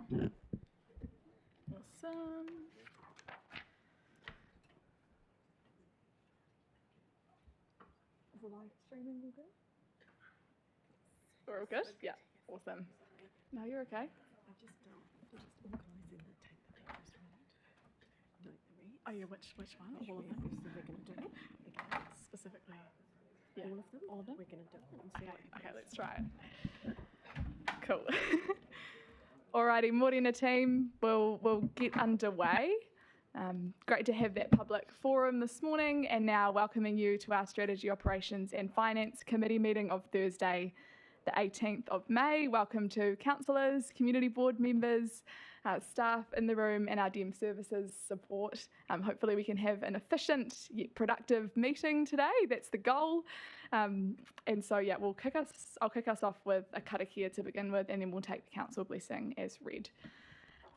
Awesome. Is the live streaming all good? We're all good? Yeah, awesome. No, you're okay. I just organising the take the pictures from it. Like the reads. Oh yeah, which one? All of Yeah, them? so we're going to do it. Specifically. Yeah. All of them? All of them? We're going to do it and see what Okay, let's try it. Cool. Alrighty, morena team, we'll get underway. Great to have that public forum this morning, and now welcoming you to our Strategy, Operations and Finance Committee meeting of Thursday, the 18th of May. Welcome to councillors, community board members, staff in the room, and our DEM services support. Hopefully we can have an efficient yet productive meeting today. That's the goal. And so, yeah, I'll kick us off with a karakia to begin with, and then we'll take the council blessing as read.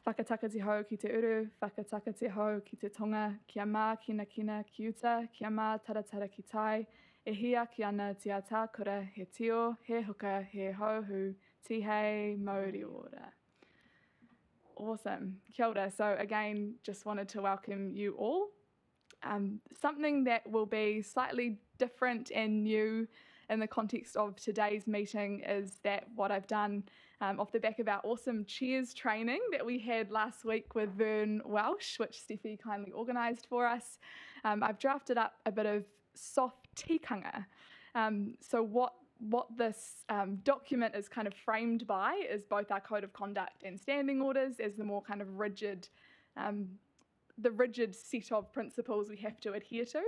Whakataka te hau ki te uru, whakataka te hau ki te tonga, kia mā kina ki uta, kia mā taratara ki tai, e hia ki ana te ata kura he tio, he huka, he hauhu, ti hei, mauri ora. Awesome. Kia ora. So again, just wanted to welcome you all. Something that will be slightly different and new in the context of today's meeting is that what I've done off the back of our awesome Cheers training that we had last week with Vern Welsh, which Steffi kindly organised for us, I've drafted up a bit of soft tikanga. So what this document is kind of framed by is both our code of conduct and standing orders as the more kind of rigid set of principles we have to adhere to.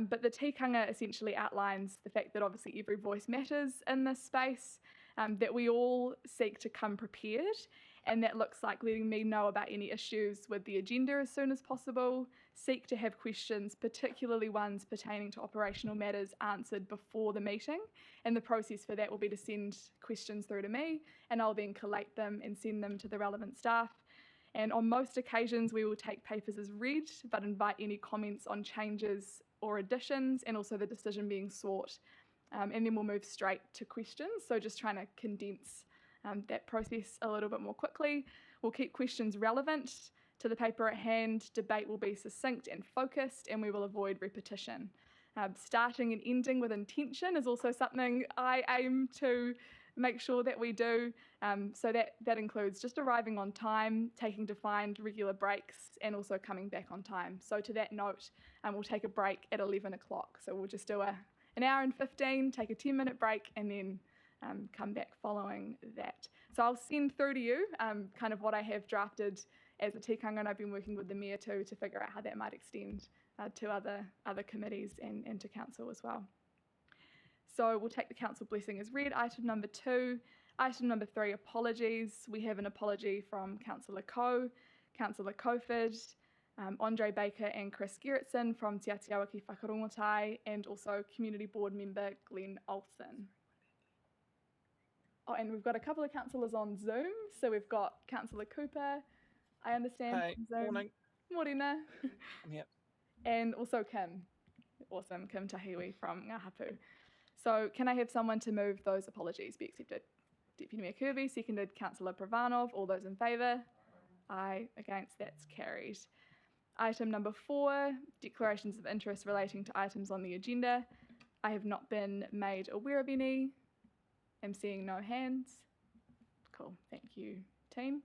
But the tikanga essentially outlines the fact that obviously every voice matters in this space, that we all seek to come prepared, and that looks like letting me know about any issues with the agenda as soon as possible, seek to have questions, particularly ones pertaining to operational matters, answered before the meeting, and the process for that will be to send questions through to me, and I'll then collate them and send them to the relevant staff. And on most occasions, we will take papers as read, but invite any comments on changes or additions, and also the decision being sought. And then we'll move straight to questions. So just trying to condense that process a little bit more quickly. We'll keep questions relevant to the paper at hand. Debate will be succinct and focused, and we will avoid repetition. Starting and ending with intention is also something I aim to make sure that we do. So that includes just arriving on time, taking defined regular breaks, and also coming back on time. So to that note, we'll take a break at 11 o'clock. So we'll just do an hour and 15, take a 10-minute break, and then come back following that. So I'll send through to you kind of what I have drafted as a tikanga, and I've been working with the Mayor too to figure out how that might extend to other committees and to council as well. So we'll take the council blessing as read. Item number 2. Item number 3, apologies. We have an apology from Councillor Coe, Councillor Coford, Andre Baker and Chris Gerritsen from Te Atiawaki Whakarongotai, and also Community Board Member Glenn Olsen. Oh, and we've got a couple of councillors on Zoom. So we've got Councillor Cooper, I understand. Hey, Zoom. morning. Morena. I'm here. And also Kim. Awesome, Kim Tahiwi from Ngahapu. So can I have someone to move those apologies be accepted? Deputy Mayor Kirby, seconded Councillor Pravanov. All those in favour? Aye. Against? That's carried. Item number 4, declarations of interest relating to items on the agenda. I have not been made aware of any. I'm seeing no hands. Cool, thank you, team.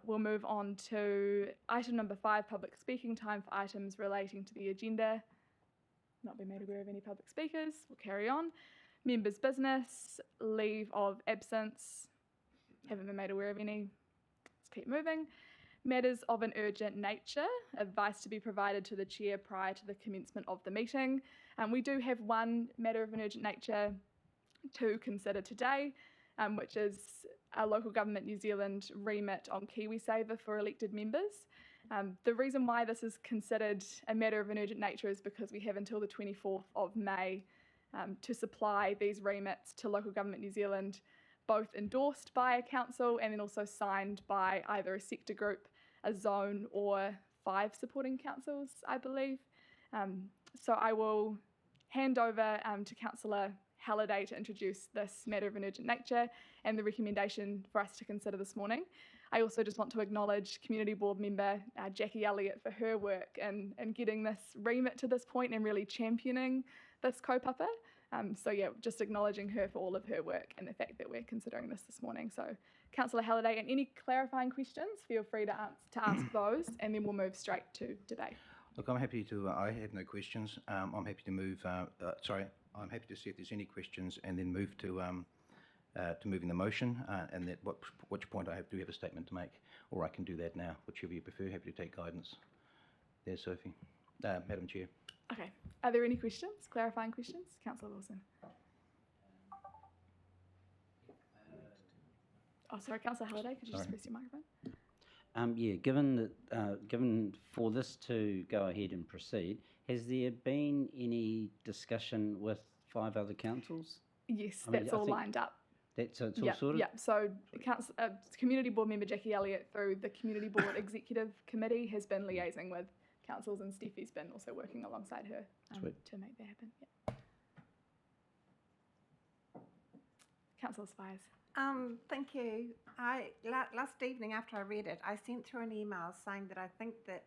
We'll move on to item number 5, public speaking time for items relating to the agenda. Not been made aware of any public speakers. We'll carry on. Members' business, leave of absence. Haven't been made aware of any. Let's keep moving. Matters of an urgent nature, advice to be provided to the chair prior to the commencement of the meeting. We do have one matter of an urgent nature to consider today, which is a Local Government New Zealand remit on KiwiSaver for elected members. The reason why this is considered a matter of an urgent nature is because we have until the 24th of May to supply these remits to Local Government New Zealand, both endorsed by a council and then also signed by either a sector group, a zone, or 5 supporting councils, I believe. So I will hand over to Councillor Halliday to introduce this matter of an urgent nature and the recommendation for us to consider this morning. I also just want to acknowledge Community Board member Jackie Elliott for her work in getting this remit to this point and really championing this kaupapa. So yeah, just acknowledging her for all of her work and the fact that we're considering this morning. So Councillor Halliday, and any clarifying questions, feel free to ask those, and then we'll move straight to debate. Look, I'm happy to, I have no questions. I'm happy to move, I'm happy to see if there's any questions and then move to moving the motion, and at which point do have a statement to make, or I can do that now, whichever you prefer. Happy to take guidance. There's Sophie. Madam Chair. Okay. Are there any questions, clarifying questions? Councillor Wilson. Oh, sorry, Councillor Halliday, could you just press your microphone? Yeah, given for this to go ahead and proceed, has there been any discussion with 5 other councils? Yes, that's all lined up. It's all sorted? Yeah, so Community Board member Jackie Elliott through the Community Board Executive Committee has been liaising with councils, and Steffi's been also working alongside her to make that happen. Yeah. Councillor Spires. Thank you. Last evening after I read it, I sent through an email saying that I think that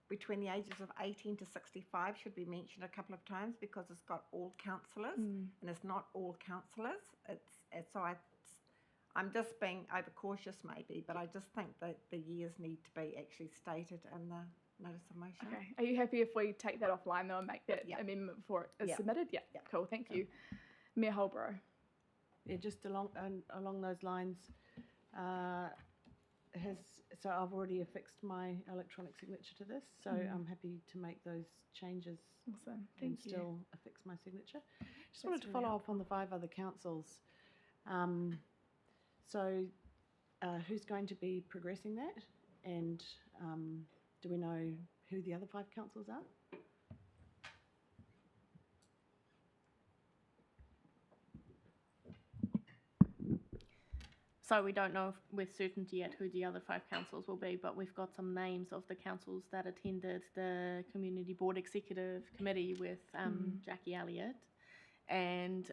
between the ages of 18 to 65 should be mentioned a couple of times because it's got all councillors and it's not all councillors. I'm just being overcautious maybe, but I just think that the years need to be actually stated in the notice of motion. Okay. Are you happy if we take that offline though and make that amendment before it is submitted? Yeah. Cool. Thank you. Mayor Holborough. Yeah, just along those lines, so I've already affixed my electronic signature to this, so I'm happy to make those changes. Awesome, thank you. Still affix my signature. Just wanted to follow up on the 5 other councils. So who's going to be progressing that, and do we know who the other 5 councils are? So we don't know with certainty yet who the other 5 councils will be, but we've got some names of the councils that attended the Community Board Executive Committee with Jackie Elliott, and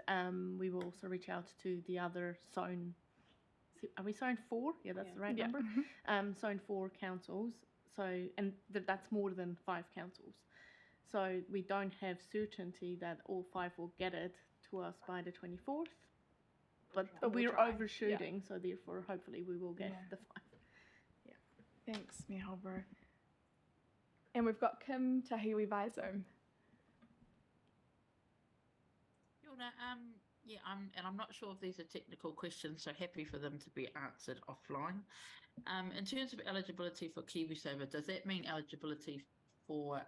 we will also reach out to the other zone. Are we zone 4? Yeah, that's the right number. Zone 4 councils. So, and that's more than 5 councils. So we don't have certainty that all 5 will get it to us by the 24th. But we're overshooting, so therefore, hopefully, we will get the 5. Yeah. Thanks, Mayor Holborough. And we've got Kim Tahiwi via Zoom. I'm not sure if these are technical questions, so happy for them to be answered offline. In terms of eligibility for KiwiSaver, does that mean eligibility for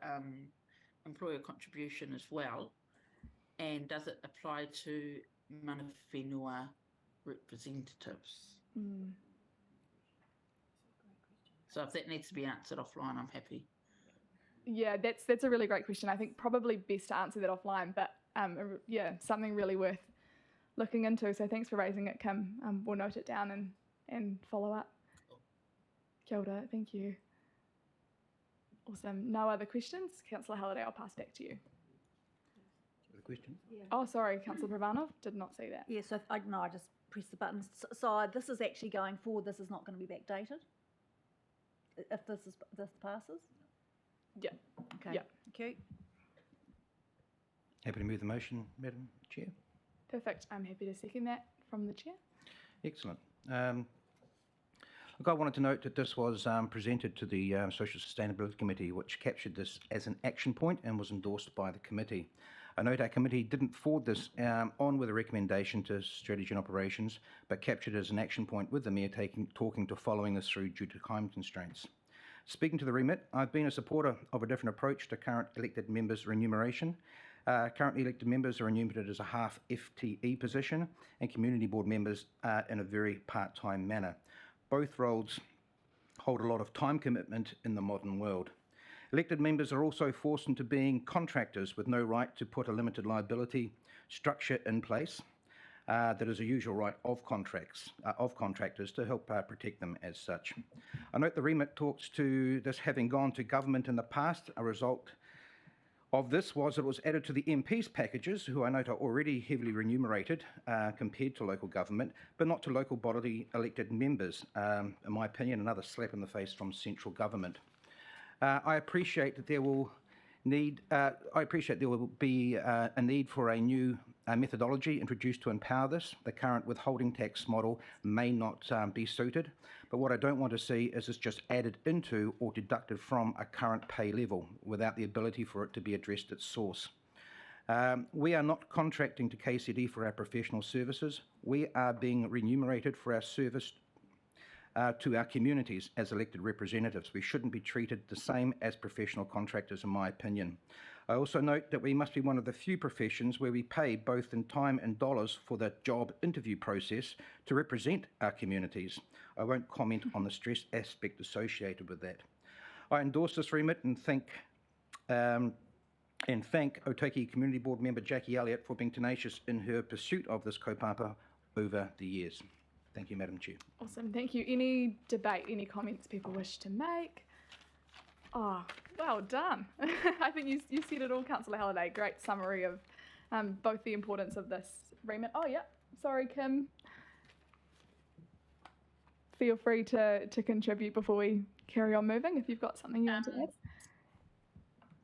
employer contribution as well? And does it apply to mana whenua representatives? So if that needs to be answered offline, I'm happy. Yeah, that's a really great question. I think probably best to answer that offline, but something really worth looking into. So thanks for raising it, Kim. We'll note it down and follow up. Kia ora, thank you. Awesome. No other questions? Councillor Halliday, I'll pass back to you. Question? Yeah. Oh, sorry, Councillor Pravanov, did not see that. Yeah, so I just pressed the buttons. So this is actually going forward. This is not going to be backdated if this passes. Yeah. Okay. Yeah. Thank you. Happy to move the motion, Madam Chair. Perfect. I'm happy to second that from the chair. Excellent. Look, I wanted to note that this was presented to the Social Sustainability Committee, which captured this as an action point and was endorsed by the committee. I note our committee didn't forward this on with a recommendation to Strategy and Operations, but captured it as an action point with the Mayor talking to following this through due to time constraints. Speaking to the remit, I've been a supporter of a different approach to current elected members' remuneration. Currently elected members are remunerated as a half FTE position, and community board members in a very part-time manner. Both roles hold a lot of time commitment in the modern world. Elected members are also forced into being contractors with no right to put a limited liability structure in place. That is a usual right of contractors to help protect them as such. I note the remit talks to this having gone to government in the past, a result of this was it was added to the MPs' packages, who I note are already heavily remunerated compared to local government, but not to local body elected members. In my opinion, another slap in the face from central government. I appreciate that there will be a need for a new methodology introduced to empower this. The current withholding tax model may not be suited, but what I don't want to see is this just added into or deducted from a current pay level without the ability for it to be addressed at source. We are not contracting to KCD for our professional services. We are being remunerated for our service to our communities as elected representatives. We shouldn't be treated the same as professional contractors, in my opinion. I also note that we must be one of the few professions where we pay both in time and dollars for the job interview process to represent our communities. I won't comment on the stress aspect associated with that. I endorse this remit and thank Otaki Community Board member Jackie Elliott for being tenacious in her pursuit of this kaupapa over the years. Thank you, Madam Chair. Awesome, thank you. Any debate, any comments people wish to make? Oh, well done. I think you said it all, Councillor Halliday. Great summary of both the importance of this remit. Oh, yeah, sorry, Kim. Feel free to contribute before we carry on moving if you've got something you want to add.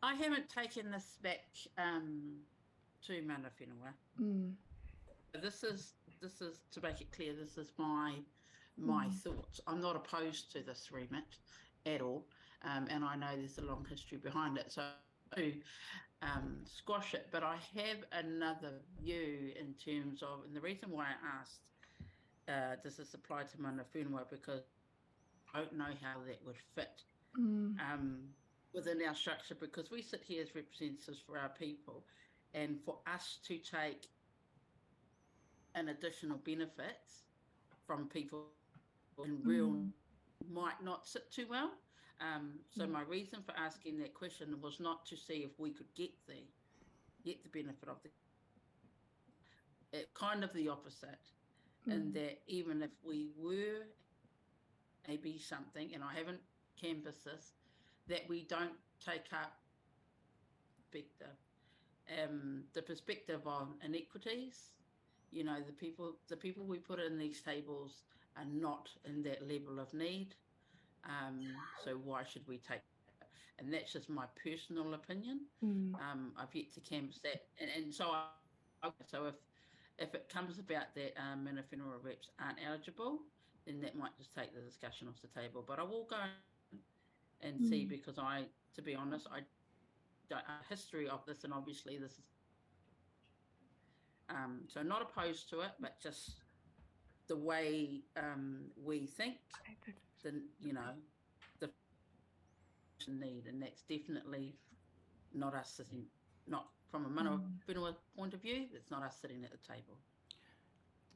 I haven't taken this back to Mana Whenua. This is to make it clear. This is my thoughts. I'm not opposed to this remit at all, and I know there's a long history behind it, so I do squash it. But I have another view in terms of, and the reason why I asked does this apply to Mana Whenua, because I don't know how that would fit within our structure, because we sit here as representatives for our people, and for us to take an additional benefits from people in real might not sit too well. So my reason for asking that question was not to see if we could get the benefit of it, kind of the opposite, in that even if we were maybe something, and I haven't canvassed this, that we don't take up the perspective of inequities. You know, the people we put in these tables are not in that level of need. So why should we take that? And that's just my personal opinion. I've yet to canvass that. And so if it comes about that Mana Whenua reps aren't eligible, then that might just take the discussion off the table. But I will go and see, because to be honest, I don't have a history of this, and obviously this is so not opposed to it, but just the way we think, the need, and that's definitely not us sitting, not from a Mana Whenua point of view, it's not us sitting at the table.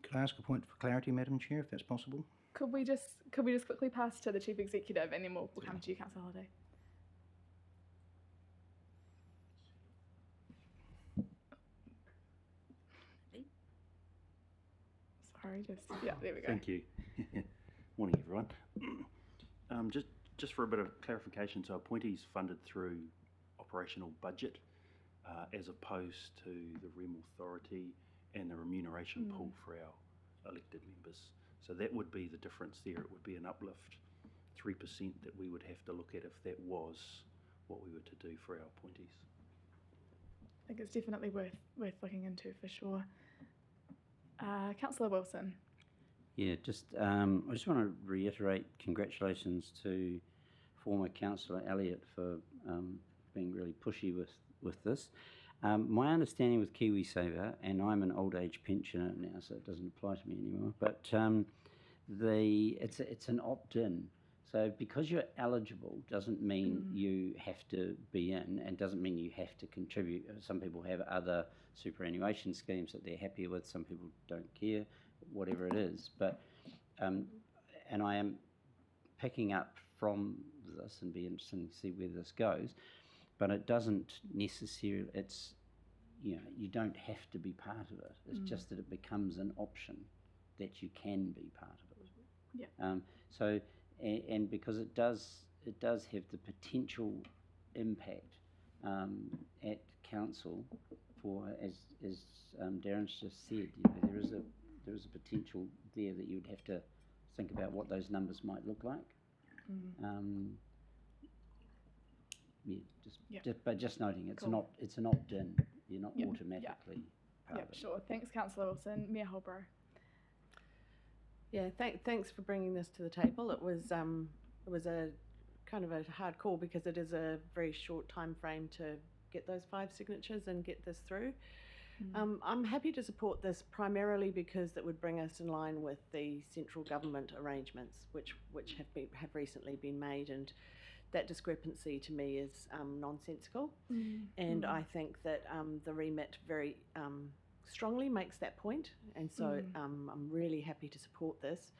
Could I ask a point for clarity, Madam Chair, if that's possible? Could we just quickly pass to the Chief Executive, and then we'll come to you, Councillor Halliday. Sorry, there we go. Thank you. Morning, everyone. Just for a bit of clarification, so appointees funded through operational budget as opposed to the REM authority and the remuneration pool for our elected members. So that would be the difference there. It would be an uplift, 3% that we would have to look at if that was what we were to do for our appointees. I think it's definitely worth looking into for sure. Councillor Wilson. Yeah, I just want to reiterate congratulations to former Councillor Elliott for being really pushy with this. My understanding with KiwiSaver, and I'm an old age pensioner now, so it doesn't apply to me anymore, but it's an opt-in. So because you're eligible doesn't mean you have to be in, and doesn't mean you have to contribute. Some people have other superannuation schemes that they're happy with. Some people don't care, whatever it is. But and I am picking up from this, and be interesting to see where this goes. But it doesn't necessarily. It's you don't have to be part of it. It's just that it becomes an option that you can be part of it. Yeah. And because it does have the potential impact at council for, as Darren's just said, there is a potential there that you would have to think about what those numbers might look like. But just noting, it's an opt-in. You're not automatically part of it. Sure. Thanks, Councillor Wilson. Mayor Holbrook. Yeah, thanks for bringing this to the table. It was a kind of a hard call because it is a very short time frame to get those 5 signatures and get this through. I'm happy to support this primarily because that would bring us in line with the central government arrangements, which have recently been made, and that discrepancy to me is nonsensical. And I think that the remit very strongly makes that point, and so I'm really happy to support this.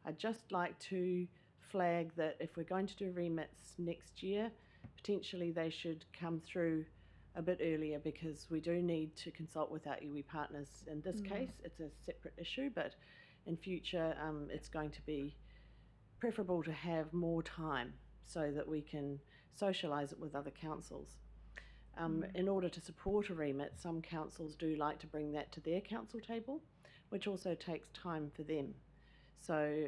I'd just like to flag that if we're going to do remits next year, potentially they should come through a bit earlier, because we do need to consult with our iwi partners. In this case, it's a separate issue, but in future it's going to be preferable to have more time so that we can socialise it with other councils. In order to support a remit, some councils do like to bring that to their council table, which also takes time for them. So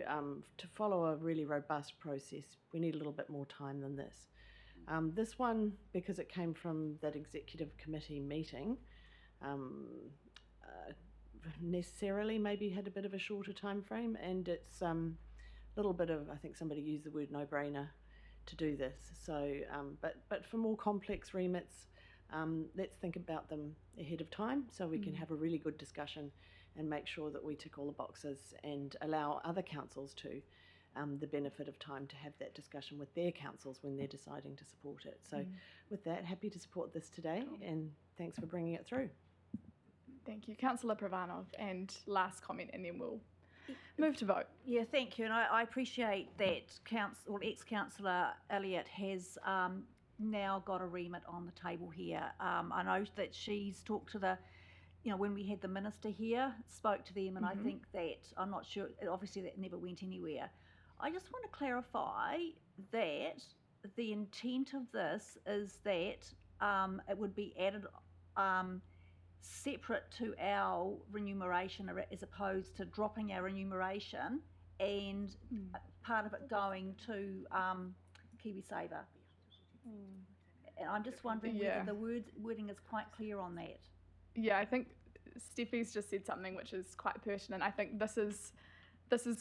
to follow a really robust process, we need a little bit more time than this. This one, because it came from that executive committee meeting, necessarily maybe had a bit of a shorter time frame, and it's a little bit of, I think somebody used the word no-brainer to do this. So, but for more complex remits, let's think about them ahead of time so we can have a really good discussion and make sure that we tick all the boxes and allow other councils to the benefit of time to have that discussion with their councils when they're deciding to support it. So with that, happy to support this today, and thanks for bringing it through. Thank you. Councillor Pravanov, and last comment, and then we'll move to vote. Yeah, thank you. And I appreciate that ex-councillor Elliott has now got a remit on the table here. I know that she's talked to when we had the minister here, spoke to them, and I think that, I'm not sure, obviously that never went anywhere. I just want to clarify that the intent of this is that it would be added separate to our remuneration, as opposed to dropping our remuneration and part of it going to KiwiSaver. And I'm just wondering whether the wording is quite clear on that. Yeah, I think Steffi's just said something which is quite pertinent. I think this is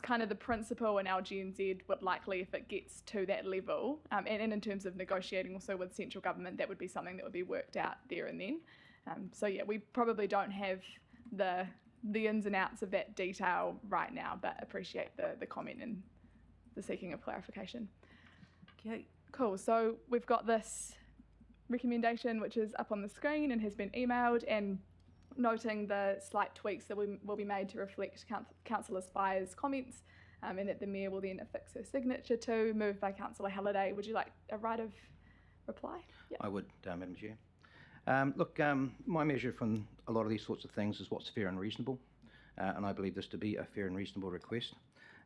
kind of the principle in our GNZ would likely, if it gets to that level, and in terms of negotiating also with central government, that would be something that would be worked out there and then. So yeah, we probably don't have the ins and outs of that detail right now, but appreciate the comment and the seeking of clarification. Okay. Cool, so we've got this recommendation which is up on the screen and has been emailed, and noting the slight tweaks that will be made to reflect Councillor Spire's comments, and that the Mayor will then affix her signature to, moved by Councillor Halliday. Would you like a right of reply? Yeah. I would, Madam Chair. Look, my measure from a lot of these sorts of things is what's fair and reasonable, and I believe this to be a fair and reasonable request.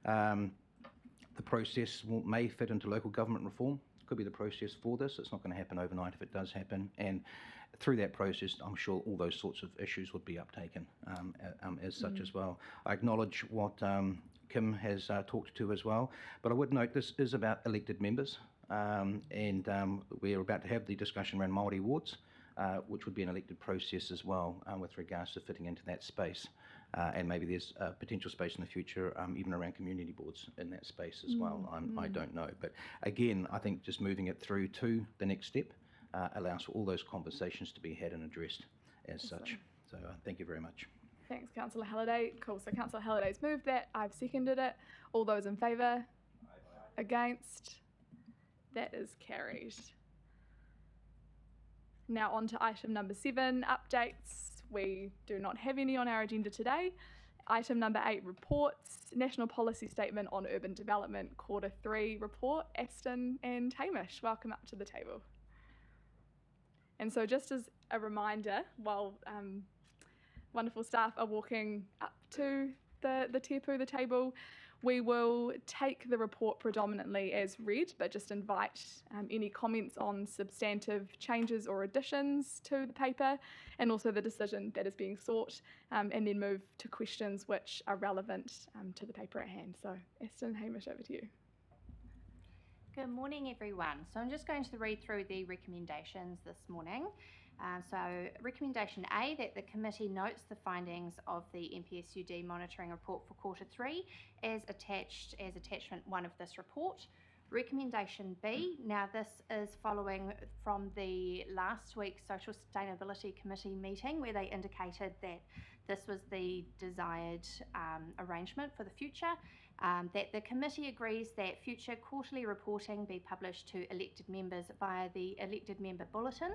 The process may fit into local government reform. Could be the process for this. It's not going to happen overnight if it does happen, and through that process I'm sure all those sorts of issues would be uptaken as such as well. I acknowledge what Kim has talked to as well, but I would note this is about elected members, and we're about to have the discussion around Māori wards, which would be an elected process as well, with regards to fitting into that space. And maybe there's a potential space in the future, even around community boards in that space as well. I don't know. But again, I think just moving it through to the next step allows for all those conversations to be had and addressed as such. So thank you very much. Thanks, Councillor Halliday. Cool, so Councillor Halliday's moved that. I've seconded it. All those in favour? Against? That is carried. Now on to item number 7, updates. We do not have any on our agenda today. Item number 8, reports. National Policy Statement on Urban Development, Quarter 3 report. Aston and Hamish, welcome up to the table. And so just as a reminder, while wonderful staff are walking up to the Te Pū, the table. We will take the report predominantly as read, but just invite any comments on substantive changes or additions to the paper, and also the decision that is being sought, and then move to questions which are relevant to the paper at hand. So, Aston and Hamish, over to you. Good morning, everyone. So I'm just going to read through the recommendations this morning. So recommendation A, that the committee notes the findings of the NPSUD monitoring report for quarter 3 as attached as attachment 1 of this report. Recommendation B, now this is following from the last week's Social Sustainability Committee meeting where they indicated that this was the desired arrangement for the future, that the committee agrees that future quarterly reporting be published to elected members via the elected member bulletin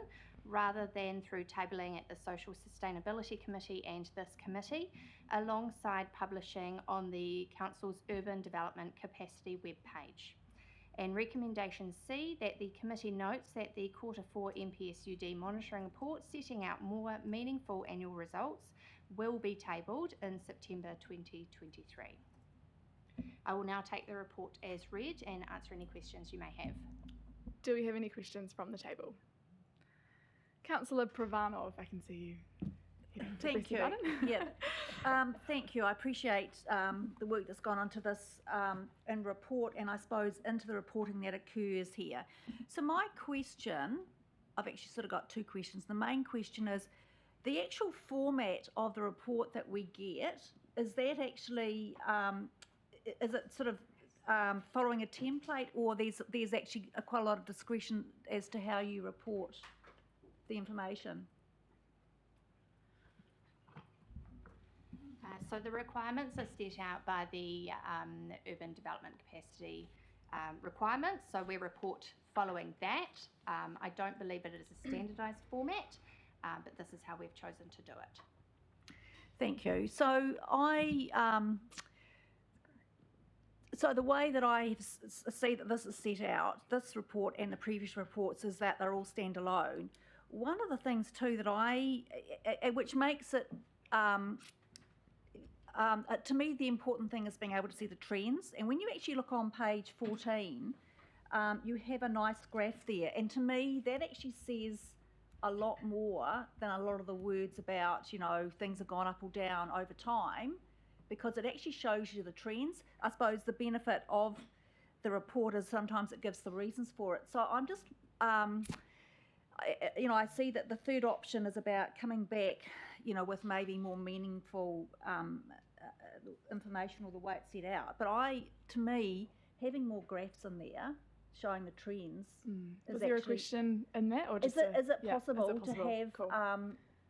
rather than through tabling at the Social Sustainability Committee and this committee, alongside publishing on the Council's Urban Development Capacity webpage. And recommendation C, that the committee notes that the quarter 4 NPSUD monitoring report setting out more meaningful annual results will be tabled in September 2023. I will now take the report as read and answer any questions you may have. Do we have any questions from the table? Councillor Pravanov, I can see you. Thank you. Yeah. Thank you. I appreciate the work that's gone onto this in report, and I suppose into the reporting that occurs here. So my question, I've actually sort of got two questions. The main question is, the actual format of the report that we get, is that actually, is it sort of following a template, or there's actually quite a lot of discretion as to how you report the information? So the requirements are set out by the Urban Development Capacity requirements. So we report following that. I don't believe it is a standardised format, but this is how we've chosen to do it. Thank you. So so the way that I see that this is set out, this report and the previous reports, is that they're all standalone. One of the things too that which makes it, to me, the important thing is being able to see the trends. And when you actually look on page 14, you have a nice graph there. And to me, that actually says a lot more than a lot of the words about, you know, things have gone up or down over time, because it actually shows you the trends. I suppose the benefit of the report is sometimes it gives the reasons for it. So I'm just, you know, I see that the third option is about coming back, you know, with maybe more meaningful information or the way it's set out. But to me, having more graphs in there showing the trends. Was there a question in that, or just is it possible to have cool.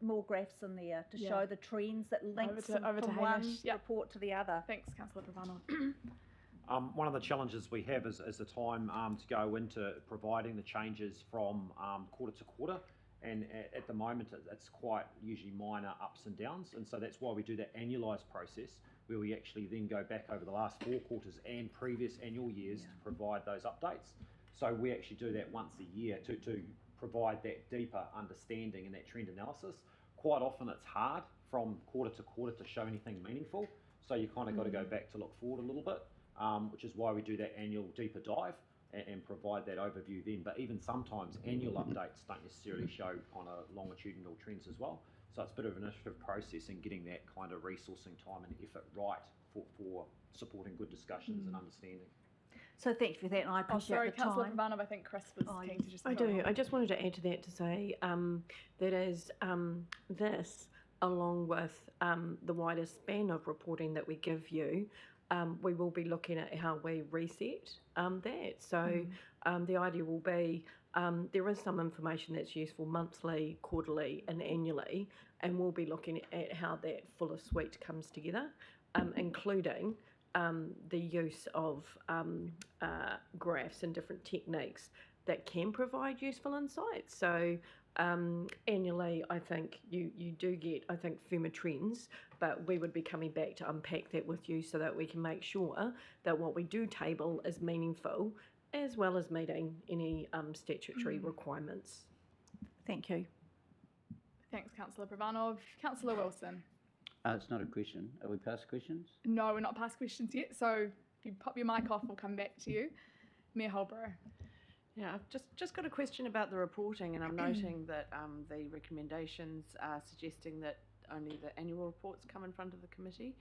more graphs in there to show the trends that links over to from one Hamish. report to the other? Thanks, Councillor Pravanov. One of the challenges we have is the time to go into providing the changes from quarter to quarter, and at the moment it's quite usually minor ups and downs, and so that's why we do that annualised process where we actually then go back over the last 4 quarters and previous annual years to provide those updates. So we actually do that once a year to provide that deeper understanding and that trend analysis. Quite often it's hard from quarter to quarter to show anything meaningful, so you kind of got to go back to look forward a little bit. Which is why we do that annual deeper dive and provide that overview then. But even sometimes annual updates don't necessarily show kind of longitudinal trends as well. So it's a bit of an iterative process in getting that kind of resourcing time and effort right for supporting good discussions and understanding. So thank you for that, and I appreciate the time. Councillor Pravanov, I think Chris was keen to just... I do. I just wanted to add to that to say that as this, along with the wider span of reporting that we give you, we will be looking at how we reset that. So the idea will be there is some information that's useful monthly, quarterly and annually, and we'll be looking at how that fuller suite comes together, including the use of graphs and different techniques that can provide useful insights. So annually, I think you do get, I think, firmer trends, but we would be coming back to unpack that with you so that we can make sure that what we do table is meaningful, as well as meeting any statutory requirements. Thank you. Thanks, Councillor Pravanov. Councillor Wilson. It's not a question. Are we past questions? No, we're not past questions yet. So if you pop your mic off, we'll come back to you. Mayor Holborough. Yeah, I've just got a question about the reporting, and I'm noting that the recommendations are suggesting that only the annual reports come in front of the committee.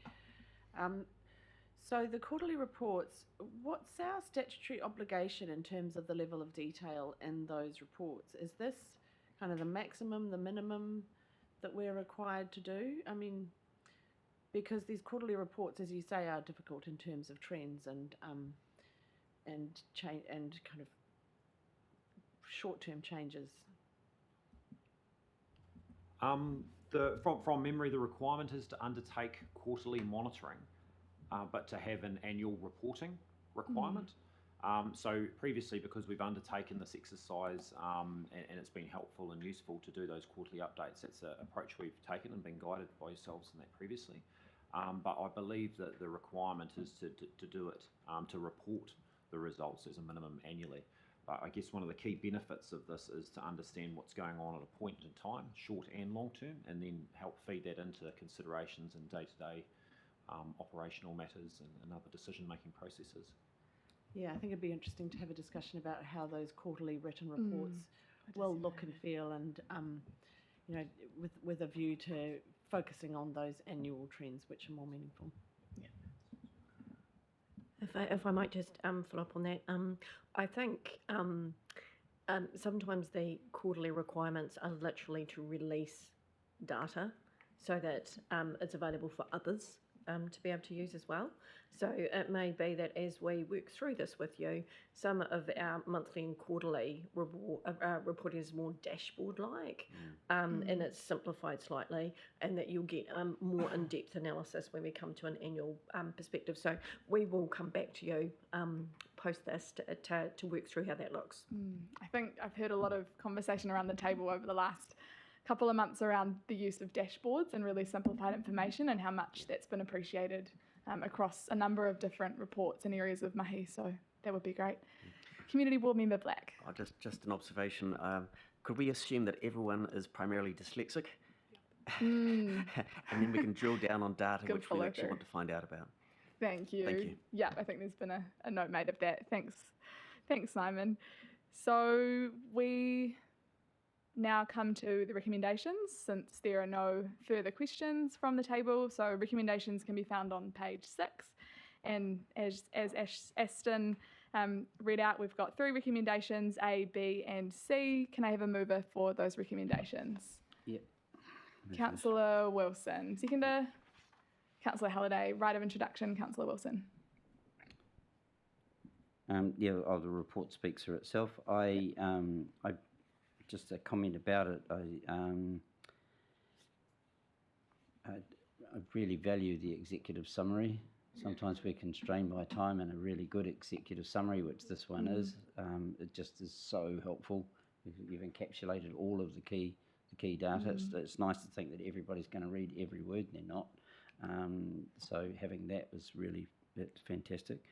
So the quarterly reports, what's our statutory obligation in terms of the level of detail in those reports? Is this kind of the maximum, the minimum that we're required to do? I mean, because these quarterly reports, as you say, are difficult in terms of trends and change and kind of short-term changes. From memory, the requirement is to undertake quarterly monitoring, but to have an annual reporting requirement. So previously, because we've undertaken this exercise and it's been helpful and useful to do those quarterly updates, that's an approach we've taken and been guided by yourselves in that previously. But I believe that the requirement is to do it, to report the results as a minimum annually. But I guess one of the key benefits of this is to understand what's going on at a point in time, short and long term, and then help feed that into considerations in day-to-day operational matters and other decision-making processes. Yeah, I think it'd be interesting to have a discussion about how those quarterly written reports will look and feel, and you know, with a view to focusing on those annual trends which are more meaningful. If I might just follow up on that, I think sometimes the quarterly requirements are literally to release data so that it's available for others to be able to use as well. So it may be that as we work through this with you, some of our monthly and quarterly reporting is more dashboard-like, and it's simplified slightly, and that you'll get more in-depth analysis when we come to an annual perspective. So we will come back to you post this to work through how that looks. I think I've heard a lot of conversation around the table over the last couple of months around the use of dashboards and really simplified information and how much that's been appreciated across a number of different reports and areas of mahi. So that would be great. Community Board Member Black. Oh, just an observation. Could we assume that everyone is primarily dyslexic? And then we can drill down on data Good which we actually want to find out about. Thank you. Thank you. Yeah, I think there's been a note made of that. Thanks, Simon. So we now come to the recommendations, since there are no further questions from the table. So recommendations can be found on page 6. And as Aston read out, we've got 3 recommendations, A, B and C. Can I have a mover for those recommendations? Yep. Councillor Wilson. Seconder, Councillor Halliday. Right of introduction, Councillor Wilson. The report speaks for itself. I just a comment about it. I really value the executive summary. Sometimes we're constrained by time, and a really good executive summary, which this one is, it just is so helpful. You've encapsulated all of the key data. It's nice to think that everybody's going to read every word. They're not. So having that was really fantastic.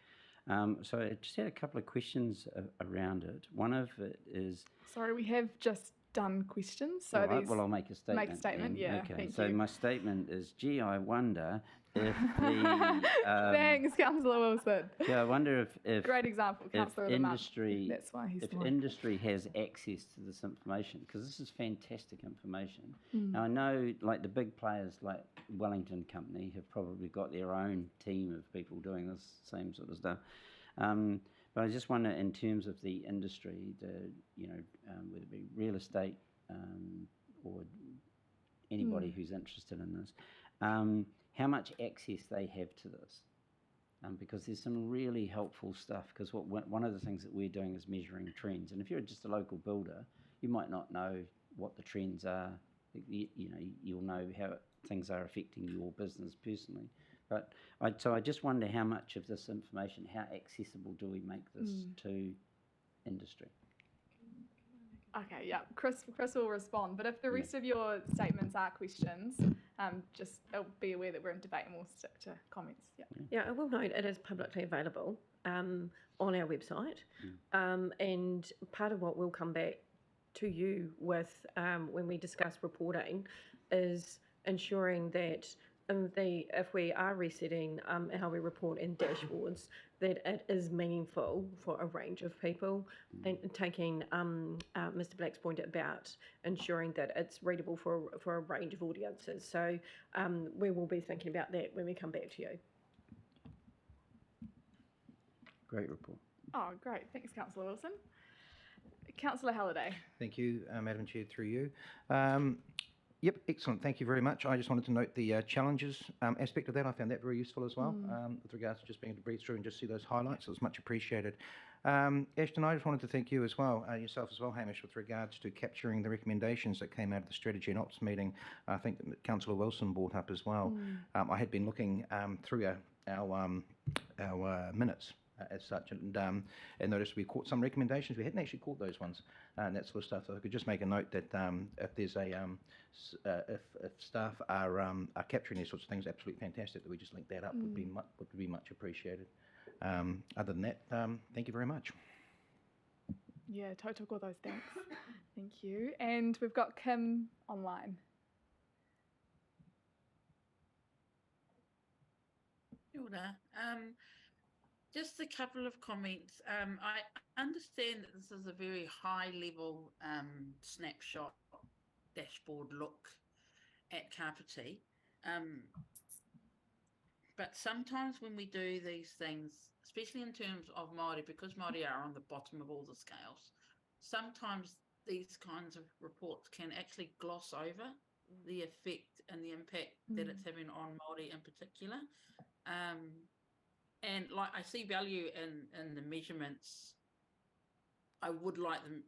So I just had a couple of questions around it. One of it is... Sorry, we have just done questions. So right, well, I'll make a statement. Make a statement, yeah. Okay, thank so you. my statement is, gee, I wonder if the... Thanks, Councillor Wilson. Yeah, I wonder if Great example, Councillor of the Month. industry, That's why he's if the one. industry has access to this information, because this is fantastic information. Now, I know, like, the big players like Wellington Company have probably got their own team of people doing this same sort of stuff. But I just wonder, in terms of the industry, whether it be real estate or anybody who's interested in this, how much access they have to this. Because there's some really helpful stuff, because one of the things that we're doing is measuring trends. And if you're just a local builder, you might not know what the trends are. You'll know how things are affecting your business personally. But I just wonder how much of this information, how accessible do we make this to industry? Okay, yeah. Chris will respond. But if the rest of your statements are questions, just be aware that we're in debate and we'll stick to comments. Yeah, I will note it is publicly available on our website. And part of what we'll come back to you with when we discuss reporting is ensuring that if we are resetting how we report in dashboards, that it is meaningful for a range of people, and taking Mr. Black's point about ensuring that it's readable for a range of audiences. So we will be thinking about that when we come back to you. Great report. Oh, great. Thanks, Councillor Wilson. Councillor Halliday. Thank you, Madam Chair, through you. Yep, excellent. Thank you very much. I just wanted to note the challenges aspect of that. I found that very useful as well, with regards to just being able to breathe through and just see those highlights. It was much appreciated. Ashton, I just wanted to thank you as well, yourself as well, Hamish, with regards to capturing the recommendations that came out of the Strategy and Ops meeting. I think that Councillor Wilson brought up as well. I had been looking through our minutes as such, and noticed we caught some recommendations. We hadn't actually caught those ones, and that sort of stuff. So I could just make a note that if there's if staff are capturing these sorts of things, absolutely fantastic. That we just link that up would be much appreciated. Other than that, thank you very much. Yeah, took all those thanks. Thank you. And we've got Kim online. Just a couple of comments. I understand that this is a very high level snapshot dashboard look at Kapiti. But sometimes when we do these things, especially in terms of Māori, because Māori are on the bottom of all the scales, sometimes these kinds of reports can actually gloss over the effect and the impact that it's having on Māori in particular. And like I see value in the measurements. I would like them,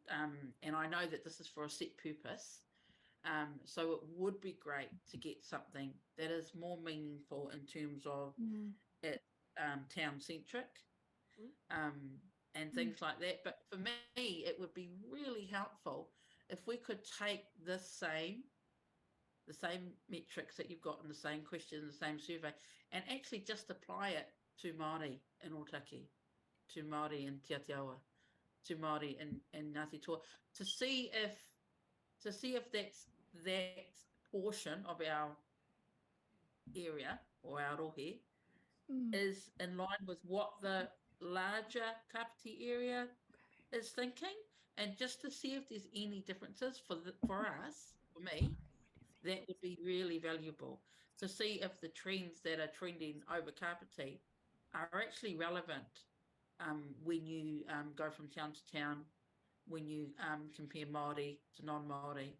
and I know that this is for a set purpose. So it would be great to get something that is more meaningful in terms of it town centric and things like that. But for me, it would be really helpful if we could take the same metrics that you've got in the same question, the same survey, and actually just apply it to Māori in Otaki, to Māori in Te Atiawa, to Māori in Ngāti Toa, to see if that's that portion of our area or our rohe is in line with what the larger Kapiti area is thinking, and just to see if there's any differences for us, for me, that would be really valuable to see if the trends that are trending over Kapiti are actually relevant when you go from town to town, when you compare Māori to non-Māori.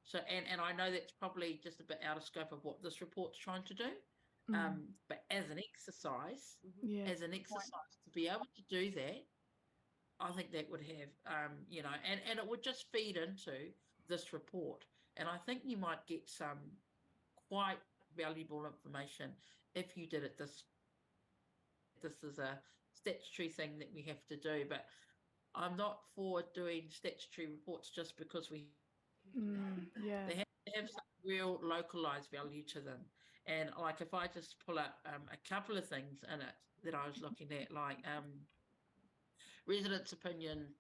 So and I know that's probably just a bit out of scope of what this report's trying to do, but as an exercise, to be able to do that, I think that would have, and it would just feed into this report. And I think you might get some quite valuable information if you did it this is a statutory thing that we have to do, but I'm not for doing statutory reports just because they have to have some real localized value to them. And like if I just pull up a couple of things in it that I was looking at, like residents' opinion,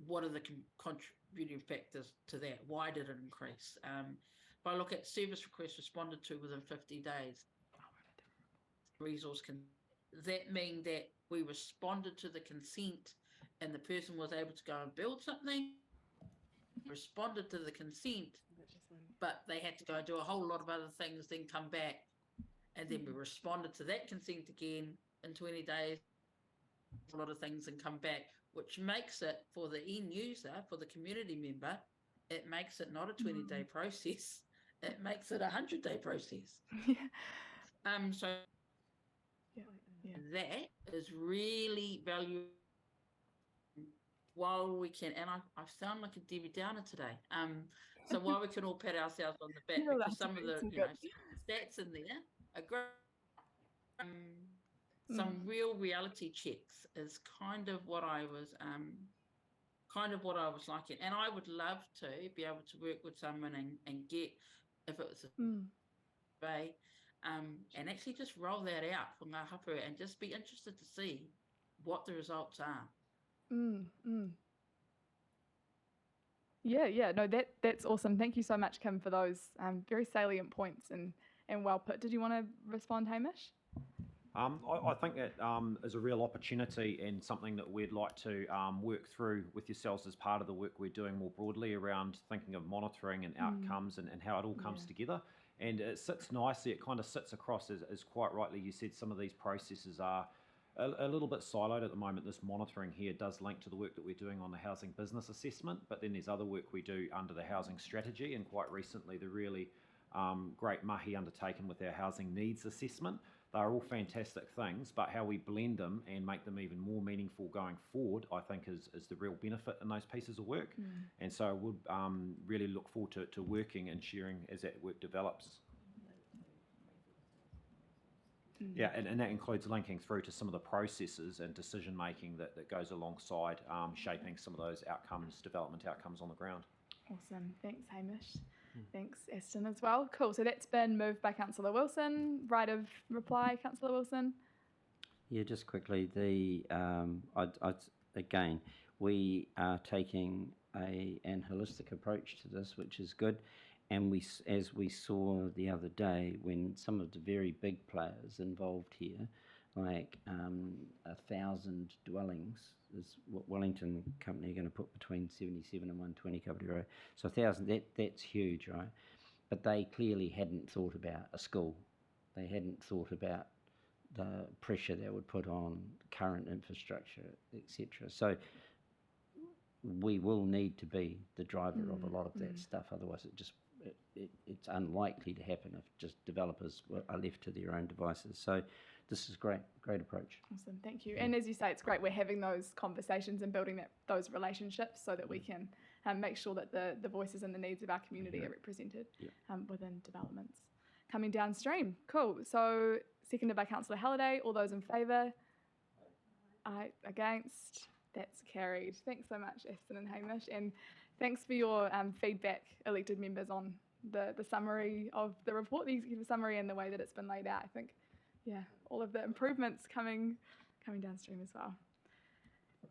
what are the contributing factors to that? Why did it increase? If I look at service requests responded to within 50 days, resource does that mean that we responded to the consent and the person was able to go and build something? Responded to the consent, but they had to go and do a whole lot of other things, then come back, and then we responded to that consent again in 20 days, a lot of things, and come back, which makes it, for the end user, for the community member, it makes it not a 20-day process, it makes it a 100-day process. So that is really valuable while we can, and I sound like a Debbie Downer today, so while we can all pat ourselves on the back, because some of the stats in there are great, some real reality checks is kind of what I was liking, and I would love to be able to work with someone and get, if it was a survey, and actually just roll that out for Ngā Hapuru and just be interested to see what the results are. Yeah, no, that's awesome. Thank you so much, Kim, for those very salient points and well put. Did you want to respond, Hamish? I think it is a real opportunity and something that we'd like to work through with yourselves as part of the work we're doing more broadly around thinking of monitoring and outcomes and how it all comes together. And it sits nicely, it kind of sits across, as quite rightly you said, some of these processes are a little bit siloed at the moment. This monitoring here does link to the work that we're doing on the housing business assessment, but then there's other work we do under the housing strategy, and quite recently the really great mahi undertaken with our housing needs assessment. They're all fantastic things, but how we blend them and make them even more meaningful going forward, I think, is the real benefit in those pieces of work. And so I would really look forward to working and sharing as that work develops. Yeah, and that includes linking through to some of the processes and decision making that goes alongside shaping some of those outcomes, development outcomes on the ground. Awesome. Thanks, Hamish. Thanks, Aston, as well. Cool. So that's been moved by Councillor Wilson. Right of reply, Councillor Wilson. Yeah, just quickly, again, we are taking an holistic approach to this, which is good. And as we saw the other day, when some of the very big players involved here, like 1,000 dwellings, is what Wellington Company are going to put between 77 and 120 Kapiti Road. So 1,000, that's huge, right? But they clearly hadn't thought about a school. They hadn't thought about the pressure that would put on current infrastructure, etc. So we will need to be the driver of a lot of that stuff. Otherwise, it's unlikely to happen if just developers are left to their own devices. So this is great approach. Awesome, thank you. And as you say, it's great we're having those conversations and building those relationships so that we can make sure that the voices and the needs of our community are represented within developments. Coming downstream, cool. So seconded by Councillor Halliday. All those in favour? Aye. Against? That's carried. Thanks so much, Aston and Hamish, and thanks for your feedback, elected members, on the summary of the report, the executive summary, and the way that it's been laid out. I think, all of the improvements coming downstream as well.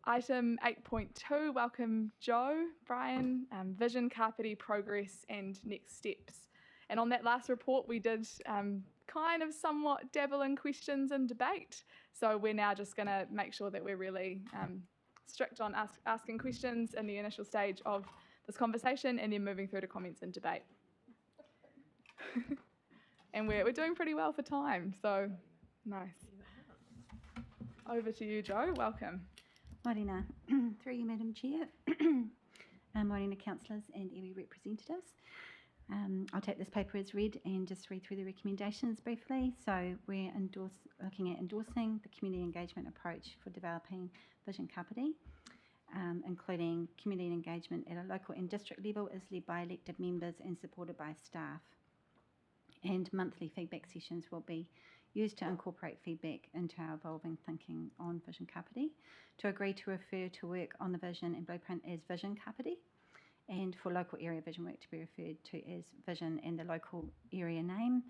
Item 8.2, welcome Joe, Brian, vision, Kapiti, progress and next steps. And on that last report, we did kind of somewhat dabble in questions and debate. So we're now just going to make sure that we're really strict on asking questions in the initial stage of this conversation and then moving through to comments and debate. And we're doing pretty well for time, so nice. Over to you, Joe. Welcome. Morena. Through you, Madam Chair. Morena councillors and iwi representatives. I'll take this paper as read and just read through the recommendations briefly. So we're looking at endorsing the community engagement approach for developing Vision Kapiti, including community engagement at a local and district level is led by elected members and supported by staff. And monthly feedback sessions will be used to incorporate feedback into our evolving thinking on Vision Kapiti, to agree to refer to work on the vision and blueprint as Vision Kapiti, and for local area vision work to be referred to as Vision and the local area name,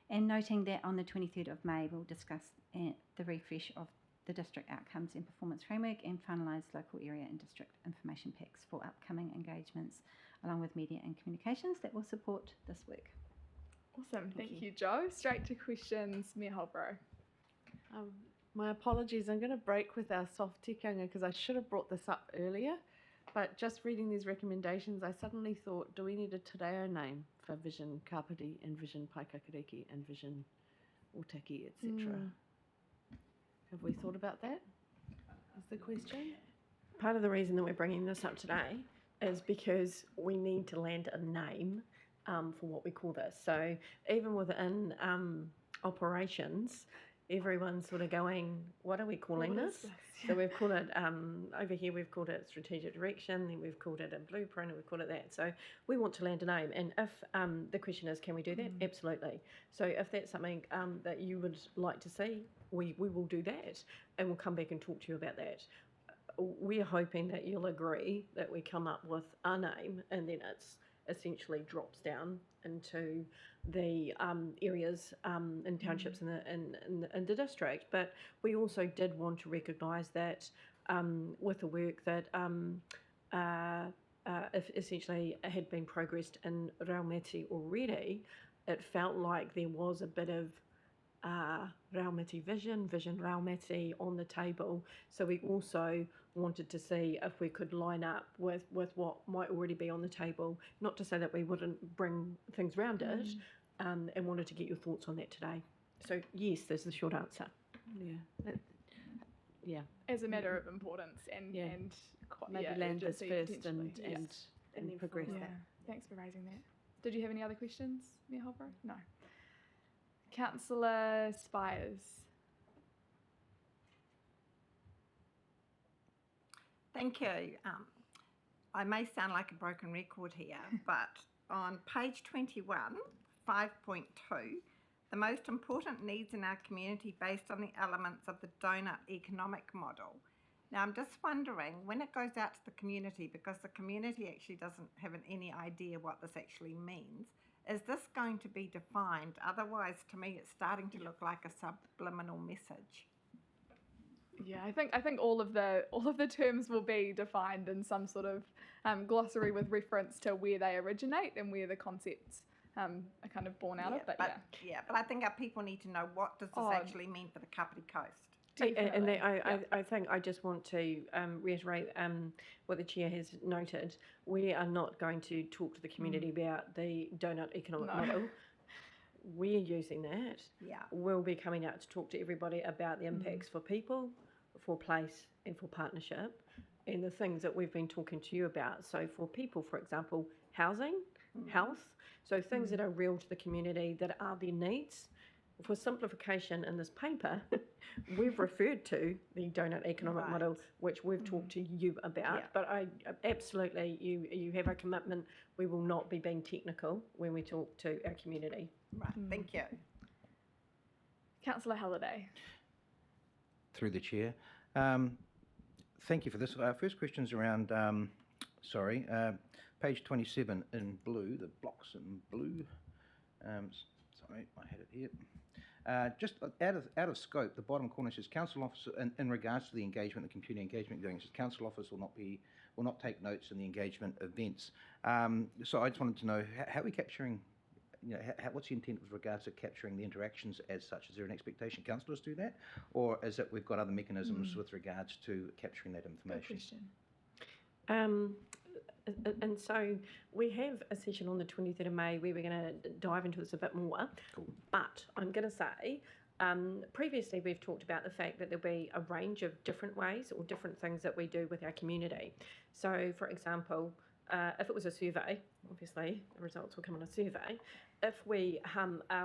and noting that on the 23rd of May we'll discuss the refresh of the district outcomes and performance framework and finalise local area and district information packs for upcoming engagements, along with media and communications that will support this work. Awesome, thank you, Joe. Straight to questions, Mayor Holbrook. My apologies, I'm going to break with our soft tikanga because I should have brought this up earlier, but just reading these recommendations, I suddenly thought, do we need a te reo name for Vision Kapiti and Vision Paikakariki and Vision Otaki, etc.? Have we thought about that? Is the question? Part of the reason that we're bringing this up today is because we need to land a name for what we call this. So even within operations, everyone's sort of going, what are we calling this? So we've called it, over here we've called it strategic direction, then we've called it a blueprint, and we've called it that. So we want to land a name. And if the question is, can we do that? Absolutely. So if that's something that you would like to see, we will do that, and we'll come back and talk to you about that. We're hoping that you'll agree that we come up with a name, and then it's essentially drops down into the areas and townships in the district. But we also did want to recognise that with the work that if essentially it had been progressed in Raumeti already, it felt like there was a bit of Raumeti vision Raumeti on the table. So we also wanted to see if we could line up with what might already be on the table. Not to say that we wouldn't bring things around it, and wanted to get your thoughts on that today. So yes, there's the short answer. Yeah. As a matter of importance and Maybe land this first and then progress Yeah. that. Thanks for raising that. Did you have any other questions, Mayor Holbrook? No. Councillor Spires. Thank you. I may sound like a broken record here, but on page 21, 5.2, the most important needs in our community based on the elements of the donut economic model. Now, I'm just wondering, when it goes out to the community, because the community actually doesn't have any idea what this actually means, is this going to be defined? Otherwise, to me, it's starting to look like a subliminal message. Yeah, I think all of the terms will be defined in some sort of glossary with reference to where they originate and where the concepts are kind of born out of. But I think our people need to know, what does this actually mean for the Kapiti Coast? And I think I just want to reiterate what the chair has noted. We are not going to talk to the community about the donut economic model. We're using that. Yeah. We'll be coming out to talk to everybody about the impacts for people, for place, and for partnership, and the things that we've been talking to you about. So for people, for example, housing, health, so things that are real to the community, that are their needs. For simplification in this paper, we've referred to the donut economic model, which we've talked to you about. Yeah. But I absolutely, you have a commitment. We will not be being technical when we talk to our community. Right, thank you. Councillor Halliday. Through the chair. Thank you for this. First question's around, page 27 in blue, the blocks in blue. Sorry, I had it here. Just out of scope, the bottom corner says council officer, in regards to the engagement, the community engagement doing, it says council office will not take notes in the engagement events. So I just wanted to know, how are we capturing, what's the intent with regards to capturing the interactions as such? Is there an expectation councillors do that, or is it we've got other mechanisms with regards to capturing that information? Good question. And so we have a session on the 23rd of May where we're going to dive into this a bit more. Cool. But I'm going to say, previously we've talked about the fact that there'll be a range of different ways or different things that we do with our community. So, for example, if it was a survey, obviously the results will come on a survey. If we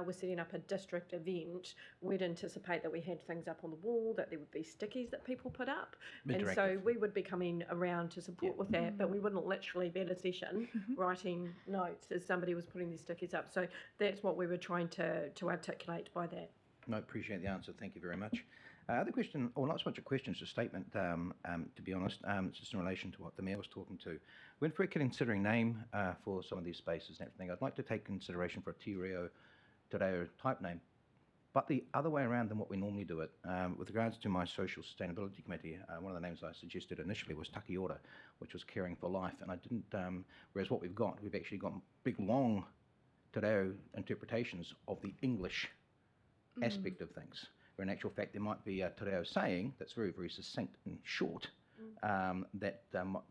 were setting up a district event, we'd anticipate that we had things up on the wall, that there would be stickies that people put up. And so we would be coming around to support with that, but we wouldn't literally be at a session writing notes as somebody was putting their stickies up. So that's what we were trying to articulate by that. No, appreciate the answer. Thank you very much. Other question, or not so much a question, it's a statement, to be honest. It's just in relation to what the Mayor was talking to. When we're considering name for some of these spaces and everything, I'd like to take consideration for a Te Reo Te Reo type name, but the other way around than what we normally do it. With regards to my Social Sustainability Committee, one of the names I suggested initially was Takiora, which was Caring for Life, and I didn't, whereas what we've actually got big, long Te Reo interpretations of the English aspect of things. Where in actual fact there might be a Te Reo saying that's very, very succinct and short that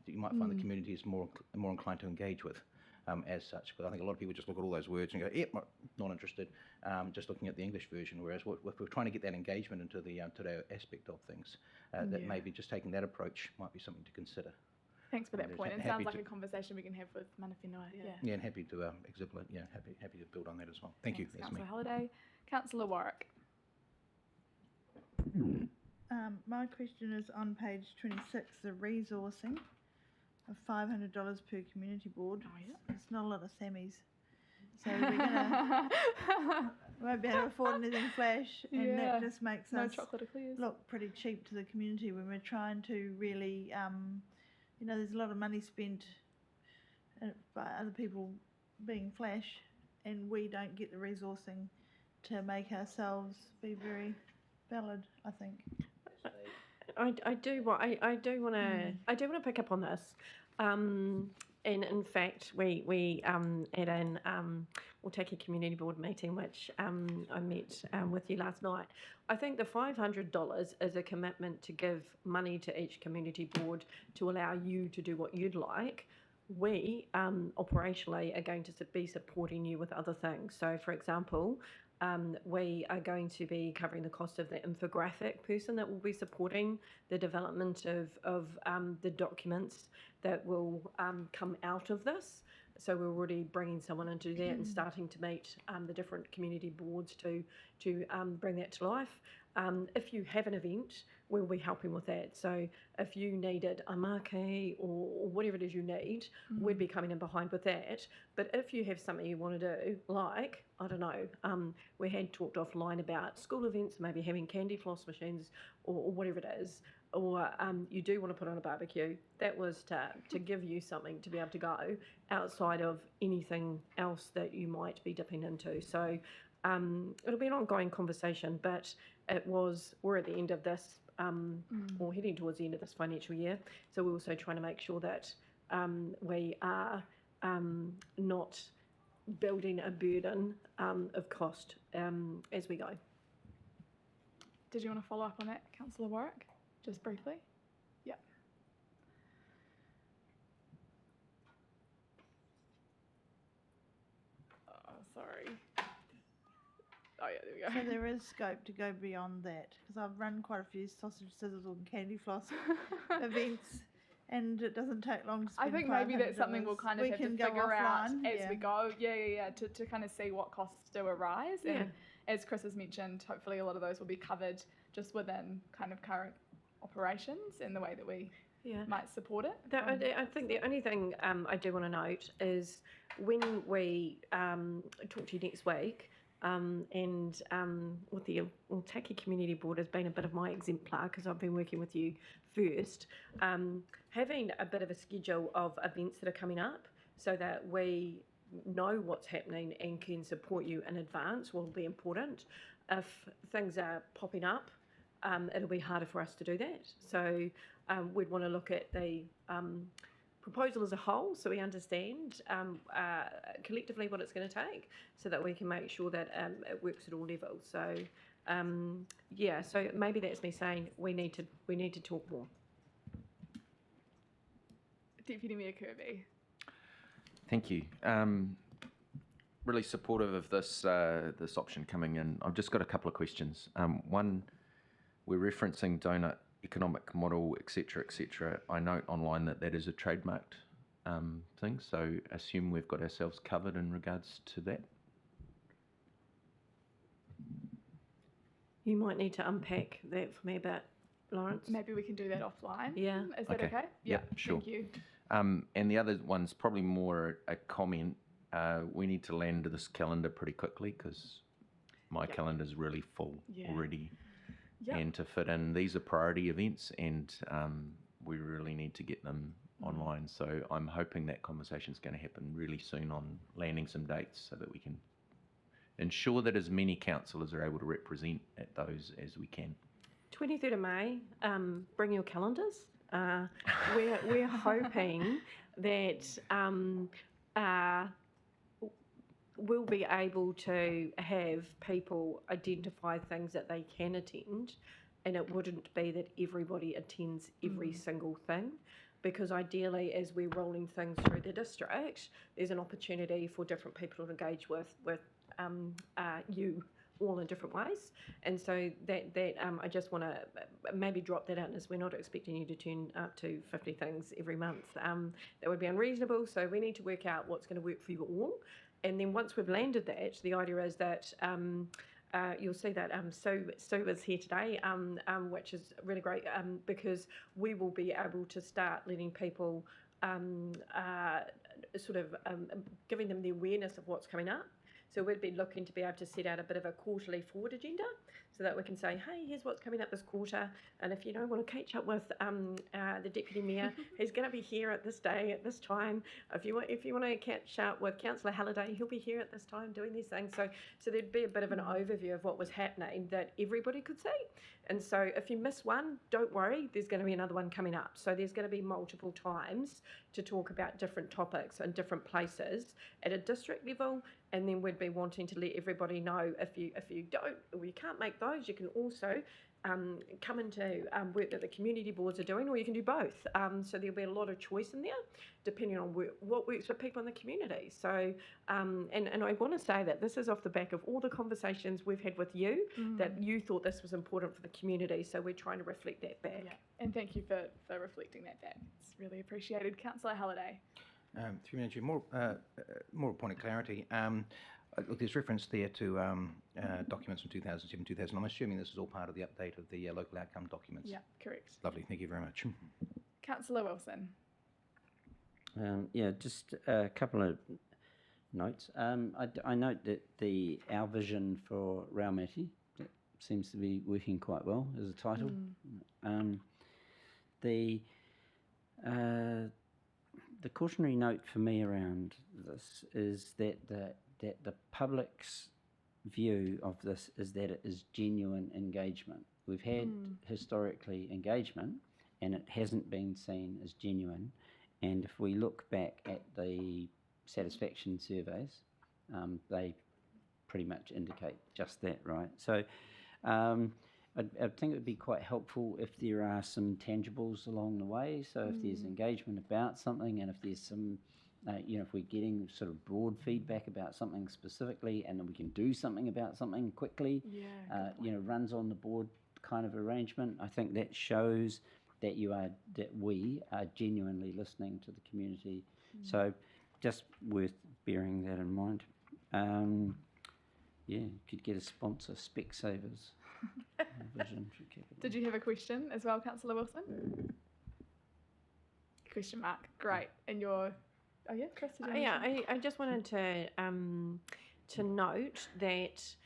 you might find the community is more inclined to engage with as such. Because I think a lot of people just look at all those words and go, yep, not interested, just looking at the English version. Whereas if we're trying to get that engagement into the Te Reo aspect of things, that maybe just taking that approach might be something to consider. Thanks for that point. It sounds like a conversation we can have with Mana Whenua. Yeah, and happy to exhibit. Yeah, happy to build on that as well. Thank you. That's me. Councillor Halliday. Councillor Warwick. My question is on page 26, the resourcing of $500 per community board. Oh, yeah. It's not a lot of Sammys. So we won't be able to afford anything flash, and that just makes us look pretty cheap to the community when we're trying to really, there's a lot of money spent by other people being flash, and we don't get the resourcing to make ourselves be very valid, I think. I do want to pick up on this, and and in fact, we at an Otaki Community Board meeting, which I met with you last night, I think the $500 is a commitment to give money to each community board to allow you to do what you'd like. We operationally are going to be supporting you with other things. So, for example, we are going to be covering the cost of the infographic person that will be supporting the development of the documents that will come out of this. So we're already bringing someone in to do that and starting to meet the different community boards to bring that to life. If you have an event, we'll be helping with that. So if you needed a marquee or whatever it is you need, we'd be coming in behind with that. But if you have something you want to do, like, I don't know, we had talked offline about school events, maybe having candy floss machines or whatever it is, or you do want to put on a barbecue, that was to give you something to be able to go outside of anything else that you might be dipping into. So it'll be an ongoing conversation, but we're at the end of this, or heading towards the end of this financial year. So we're also trying to make sure that we are not building a burden of cost as we go. Did you want to follow up on that, Councillor Warwick, just briefly? Yeah. Oh, sorry. Oh, yeah, there we go. So there is scope to go beyond that, because I've run quite a few sausage, scissors and candy floss events, and it doesn't take long to spend I think maybe that's something we'll kind of we have to can go figure out offline, as we go. Yeah, to kind of see what costs do arise. Yeah. And as Chris has mentioned, hopefully a lot of those will be covered just within kind of current operations and the way that we might support it. I think the only thing I do want to note is when we talk to you next week, and with the Otaki Community Board has been a bit of my exemplar because I've been working with you first, having a bit of a schedule of events that are coming up so that we know what's happening and can support you in advance will be important. If things are popping up, it'll be harder for us to do that. So we'd want to look at the proposal as a whole so we understand collectively what it's going to take so that we can make sure that it works at all levels. So so maybe that's me saying we need to talk more. Deputy Mayor Kirby. Thank you. Really supportive of this this option coming in. I've just got a couple of questions. One, we're referencing donut economic model, etc., etc. I note online that is a trademarked thing, so assume we've got ourselves covered in regards to that. You might need to unpack that for me a bit, Lawrence. Maybe we can do that offline. Yeah. Is that okay? Yeah, sure. Thank you. And the other one's probably more a comment. We need to land this calendar pretty quickly because my calendar's really full already. Yep. And to fit in, these are priority events and we really need to get them online. So I'm hoping that conversation's going to happen really soon on landing some dates so that we can ensure that as many councillors are able to represent at those as we can. 23rd of May, bring your calendars. We're hoping that we'll be able to have people identify things that they can attend, and it wouldn't be that everybody attends every single thing, because ideally as we're rolling things through the district, there's an opportunity for different people to engage with you all in different ways. And so that I just want to maybe drop that out, as we're not expecting you to turn up to 50 things every month. That would be unreasonable, so we need to work out what's going to work for you all. And then once we've landed that, the idea is that you'll see that Sue is here today, which is really great because we will be able to start letting people giving them the awareness of what's coming up. So we'd be looking to be able to set out a bit of a quarterly forward agenda so that we can say, hey, here's what's coming up this quarter. And if you don't want to catch up with the Deputy Mayor, he's going to be here at this day, at this time. If you want to catch up with Councillor Halliday, he'll be here at this time doing these things. So there'd be a bit of an overview of what was happening that everybody could see. And so if you miss one, don't worry, there's going to be another one coming up. So there's going to be multiple times to talk about different topics and different places at a district level. And then we'd be wanting to let everybody know if you don't or you can't make those, you can also come into work that the community boards are doing, or you can do both. So there'll be a lot of choice in there, depending on what works for people in the community. So, and I want to say that this is off the back of all the conversations we've had with you, that you thought this was important for the community. So we're trying to reflect that back. Yeah. And thank you for reflecting that back. It's really appreciated. Councillor Halliday. Through you, more a point of clarity. Look, there's reference there to documents from 2007, 2000. I'm assuming this is all part of the update of the local outcome documents. Yeah, correct. Lovely, thank you very much. Councillor Wilson. Yeah, just a couple of notes. I note that our vision for Raumati seems to be working quite well as a title. The cautionary note for me around this is that the public's view of this is that it is genuine engagement. We've had historically engagement, and it hasn't been seen as genuine. And if we look back at the satisfaction surveys, they pretty much indicate just that, right? So I think it would be quite helpful if there are some tangibles along the way. So if there's engagement about something, and if there's some, if we're getting sort of broad feedback about something specifically, and then we can do something about something quickly, runs on the board kind of arrangement, I think that shows that we are genuinely listening to the community. So just worth bearing that in mind. Could get a sponsor, Specsavers. Vision for Kapiti. Did you have a question as well, Councillor Wilson? Question mark. Great. And your... Oh, yeah, Chris, did you have a I just wanted to note that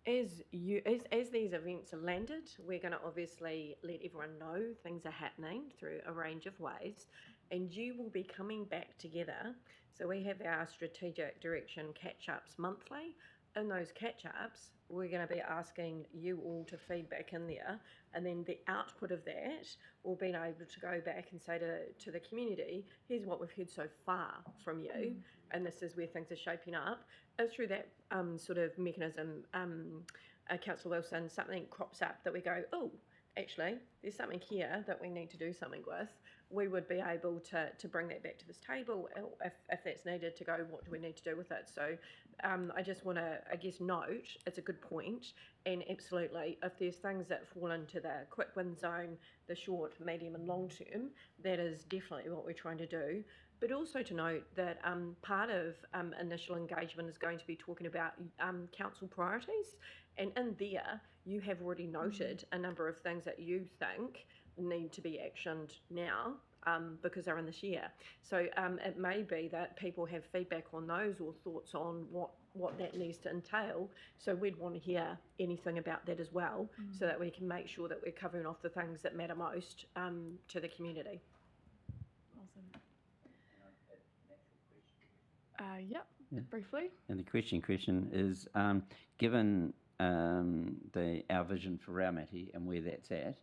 as these events are landed, we're going to obviously let everyone know things are happening through a range of ways, and you will be coming back together. So we have our strategic direction catch-ups monthly. In those catch-ups, we're going to be asking you all to feed back in there, and then the output of that will be able to go back and say to the community, here's what we've heard so far from you, and this is where things are shaping up. And through that sort of mechanism, Councillor Wilson, something crops up that we go, oh, actually, there's something here that we need to do something with. We would be able to bring that back to this table if that's needed, to go, what do we need to do with it? So I just want to, note, it's a good point, and absolutely, if there's things that fall into the quick win zone, the short, medium and long term, that is definitely what we're trying to do. But also to note that part of initial engagement is going to be talking about council priorities, and in there you have already noted a number of things that you think need to be actioned now because they're in this year. So it may be that people have feedback on those or thoughts on what that needs to entail. So we'd want to hear anything about that as well, so that we can make sure that we're covering off the things that matter most to the community. Awesome. Briefly. And the question is, given our vision for Raumati and where that's at,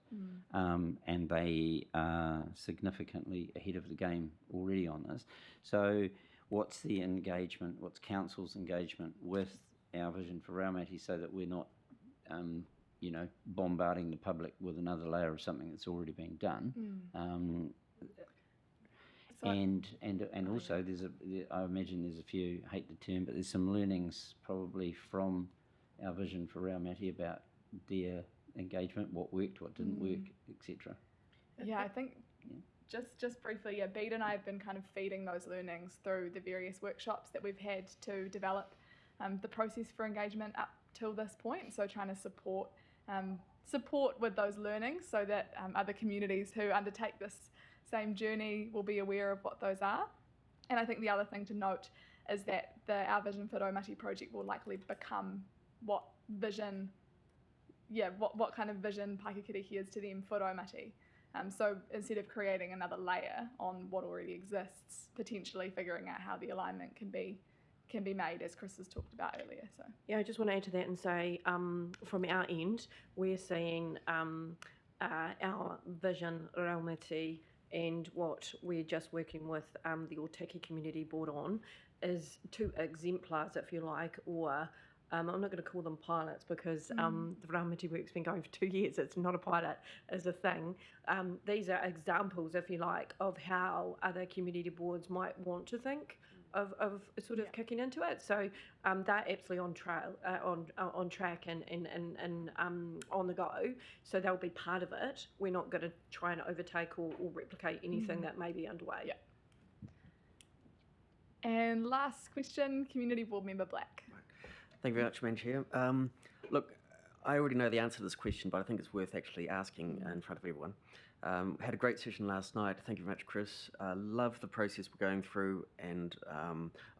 and they are significantly ahead of the game already on this. So what's the engagement, what's council's engagement with our vision for Raumati, so that we're not, bombarding the public with another layer of something that's already been done. And also I imagine there's a few, hate the term, but there's some learnings probably from our vision for Raumati about their engagement, what worked, what didn't work, etc. Yeah, I think just briefly, Bede and I have been kind of feeding those learnings through the various workshops that we've had to develop the process for engagement up till this point. So trying to support with those learnings, so that other communities who undertake this same journey will be aware of what those are. And I think the other thing to note is that our Vision Wharaumati project will likely become what kind of vision Paikakiri hears to them Wharaumati. So instead of creating another layer on what already exists, potentially figuring out how the alignment can be made, as Chris has talked about earlier. So yeah, I just want to add to that and say, from our end, we're seeing our vision Raumati and what we're just working with the Otaki Community Board on is two exemplars, if you like, or I'm not going to call them pilots because the Raumati work's been going for 2 years. It's not a pilot as a thing. These are examples, if you like, of how other community boards might want to think of sort of kicking into it. So they're absolutely on track and on the go. So they'll be part of it. We're not going to try and overtake or replicate anything that may be underway. Yeah. And last question, Community Board Member Black. Thank you very much, Madam Chair. Look, I already know the answer to this question, but I think it's worth actually asking in front of everyone. Had a great session last night. Thank you very much, Chris. Love the process we're going through, and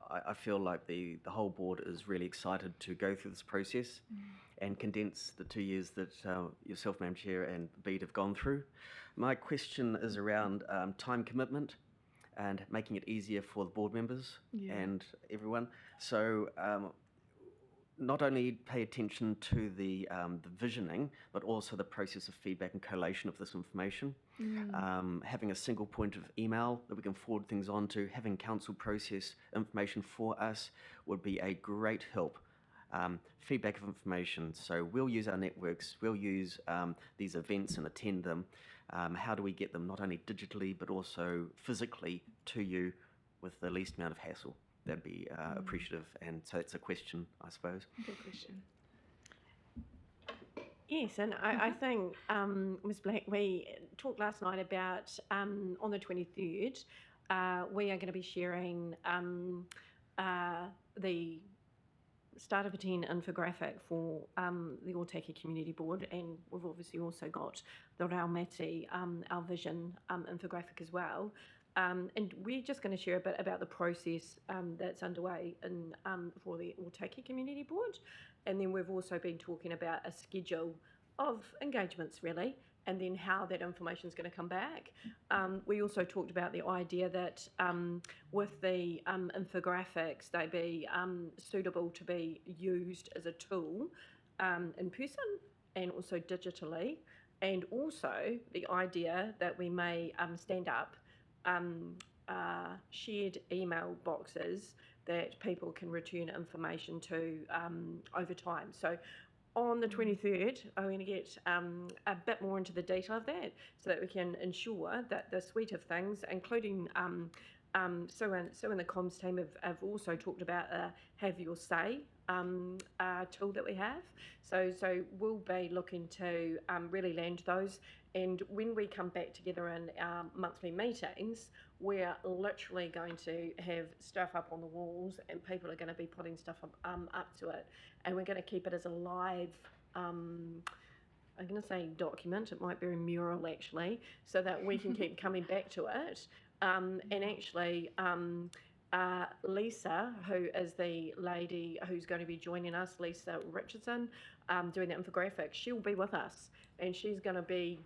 I feel like the whole board is really excited to go through this process and condense the 2 years that yourself, Madam Chair, and Bede have gone through. My question is around time commitment and making it easier for the board members and everyone. So not only pay attention to the visioning, but also the process of feedback and collation of this information. Having a single point of email that we can forward things on to, having council process information for us would be a great help. Feedback of information. So we'll use our networks, we'll use these events and attend them. How do we get them not only digitally, but also physically to you with the least amount of hassle? That'd be appreciative, and so it's a question, I suppose. Good question. Yes, and I think, Ms. Black, we talked last night about on the 23rd, we are going to be sharing the Start of a 10 infographic for the Otaki Community Board, and we've obviously also got the Raumati, our vision infographic as well. And we're just going to share a bit about the process that's underway for the Otaki Community Board. And then we've also been talking about a schedule of engagements, really, and then how that information is going to come back. We also talked about the idea that with the infographics, they be suitable to be used as a tool in person and also digitally. And also the idea that we may stand up shared email boxes that people can return information to over time. So on the 23rd, I'm going to get a bit more into the detail of that so that we can ensure that the suite of things, including Sue and the comms team have also talked about Have Your Say tool that we have. So we'll be looking to really land those. And when we come back together in our monthly meetings, we're literally going to have stuff up on the walls and people are going to be putting stuff up to it. And we're going to keep it as a live, I'm going to say document, it might be a mural actually, so that we can keep coming back to it. And actually, Lisa, who is the lady who's going to be joining us, Lisa Richardson, doing the infographic, she'll be with us and she's going to be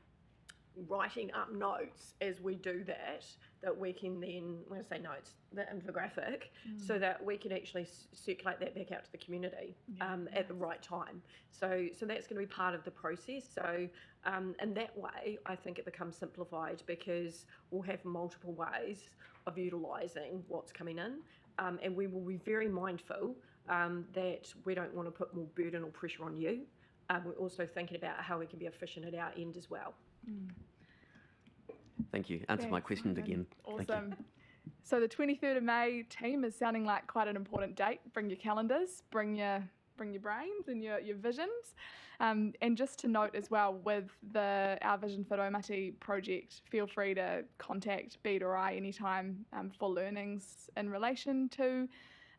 writing up notes as we do that we can then, when I say notes, the infographic, so that we can actually circulate that back out to the community at the right time. So that's going to be part of the process. So in that way, I think it becomes simplified because we'll have multiple ways of utilising what's coming in, and we will be very mindful that we don't want to put more burden or pressure on you. We're also thinking about how we can be efficient at our end as well. Thank you. Answer my question again. Awesome. So the 23rd of May team is sounding like quite an important date. Bring your calendars, bring your brains and your visions. And just to note as well, with our Vision Wharaumati project, feel free to contact Bede or I anytime for learnings in relation to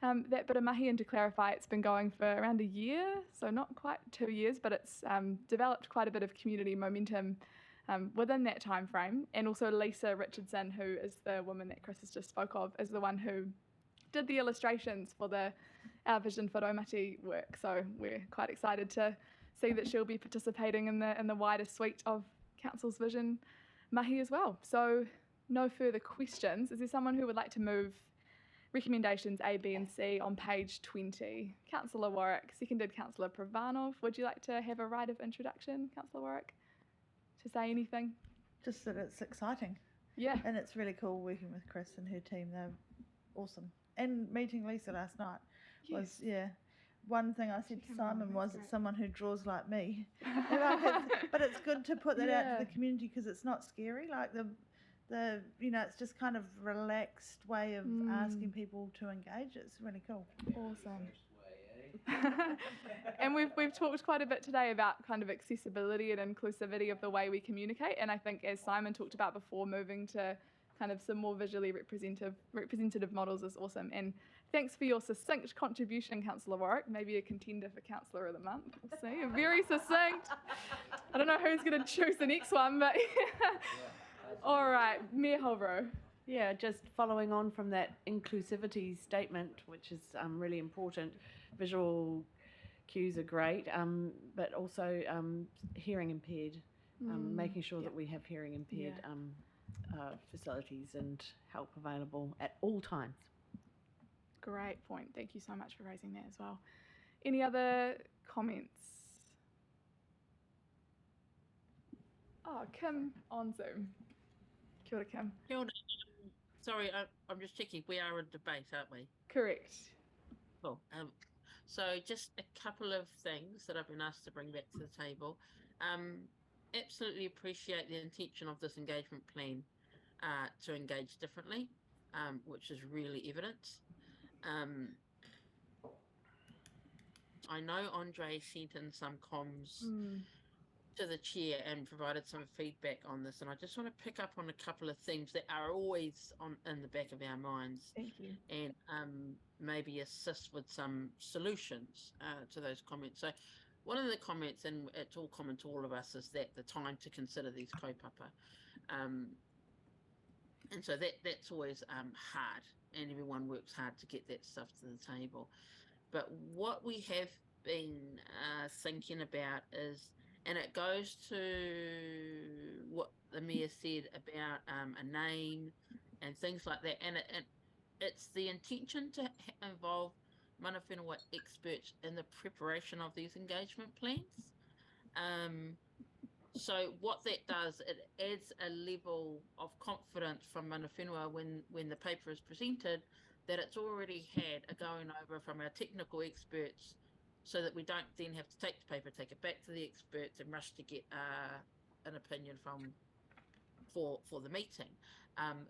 that bit of mahi. And to clarify, it's been going for around a year, so not quite 2 years, but it's developed quite a bit of community momentum within that time frame. And also Lisa Richardson, who is the woman that Chris has just spoke of, is the one who did the illustrations for our Vision Wharaumati work. So we're quite excited to see that she'll be participating in the wider suite of Council's Vision mahi as well. So no further questions. Is there someone who would like to move recommendations A, B and C on page 20? Councillor Warwick, seconded Councillor Pravanov. Would you like to have a right of introduction, Councillor Warwick, to say anything? Just that it's exciting. Yeah. And it's really cool working with Chris and her team. They're awesome. And meeting Lisa last night was, one thing I said to Simon was it's someone who draws like me. But it's good to put that out to the community because it's not scary. Like the it's just kind of relaxed way of asking people to engage. It's really cool. Awesome. And we've talked quite a bit today about kind of accessibility and inclusivity of the way we communicate. And I think, as Simon talked about before, moving to kind of some more visually representative models is awesome. And thanks for your succinct contribution, Councillor Warwick. Maybe a contender for Councillor of the Month. We'll see. Very succinct. I don't know who's going to choose the next one, but all right, Mayor Holbrook. Yeah, just following on from that inclusivity statement, which is really important. Visual cues are great, but also hearing impaired, making sure that we have hearing impaired facilities and help available at all times. Great point. Thank you so much for raising that as well. Any other comments? Oh, Kim on Zoom. Kia ora, Kim. Kia ora. Sorry, I'm just checking. We are in debate, aren't we? Correct. Cool. So just a couple of things that I've been asked to bring back to the table. Absolutely appreciate the intention of this engagement plan to engage differently, which is really evident. I know Andre sent in some comms to the chair and provided some feedback on this, and I just want to pick up on a couple of things that are always in the back of our minds. Thank you. And maybe assist with some solutions to those comments. So one of the comments, and it's all common to all of us, is that the time to consider these kaupapa. And so that's always hard, and everyone works hard to get that stuff to the table. But what we have been thinking about is, and it goes to what the Mayor said about a name and things like that, and it's the intention to involve mana whenua experts in the preparation of these engagement plans. So what that does, it adds a level of confidence from mana whenua when the paper is presented, that it's already had a going over from our technical experts, so that we don't then have to take the paper, take it back to the experts and rush to get an opinion for the meeting.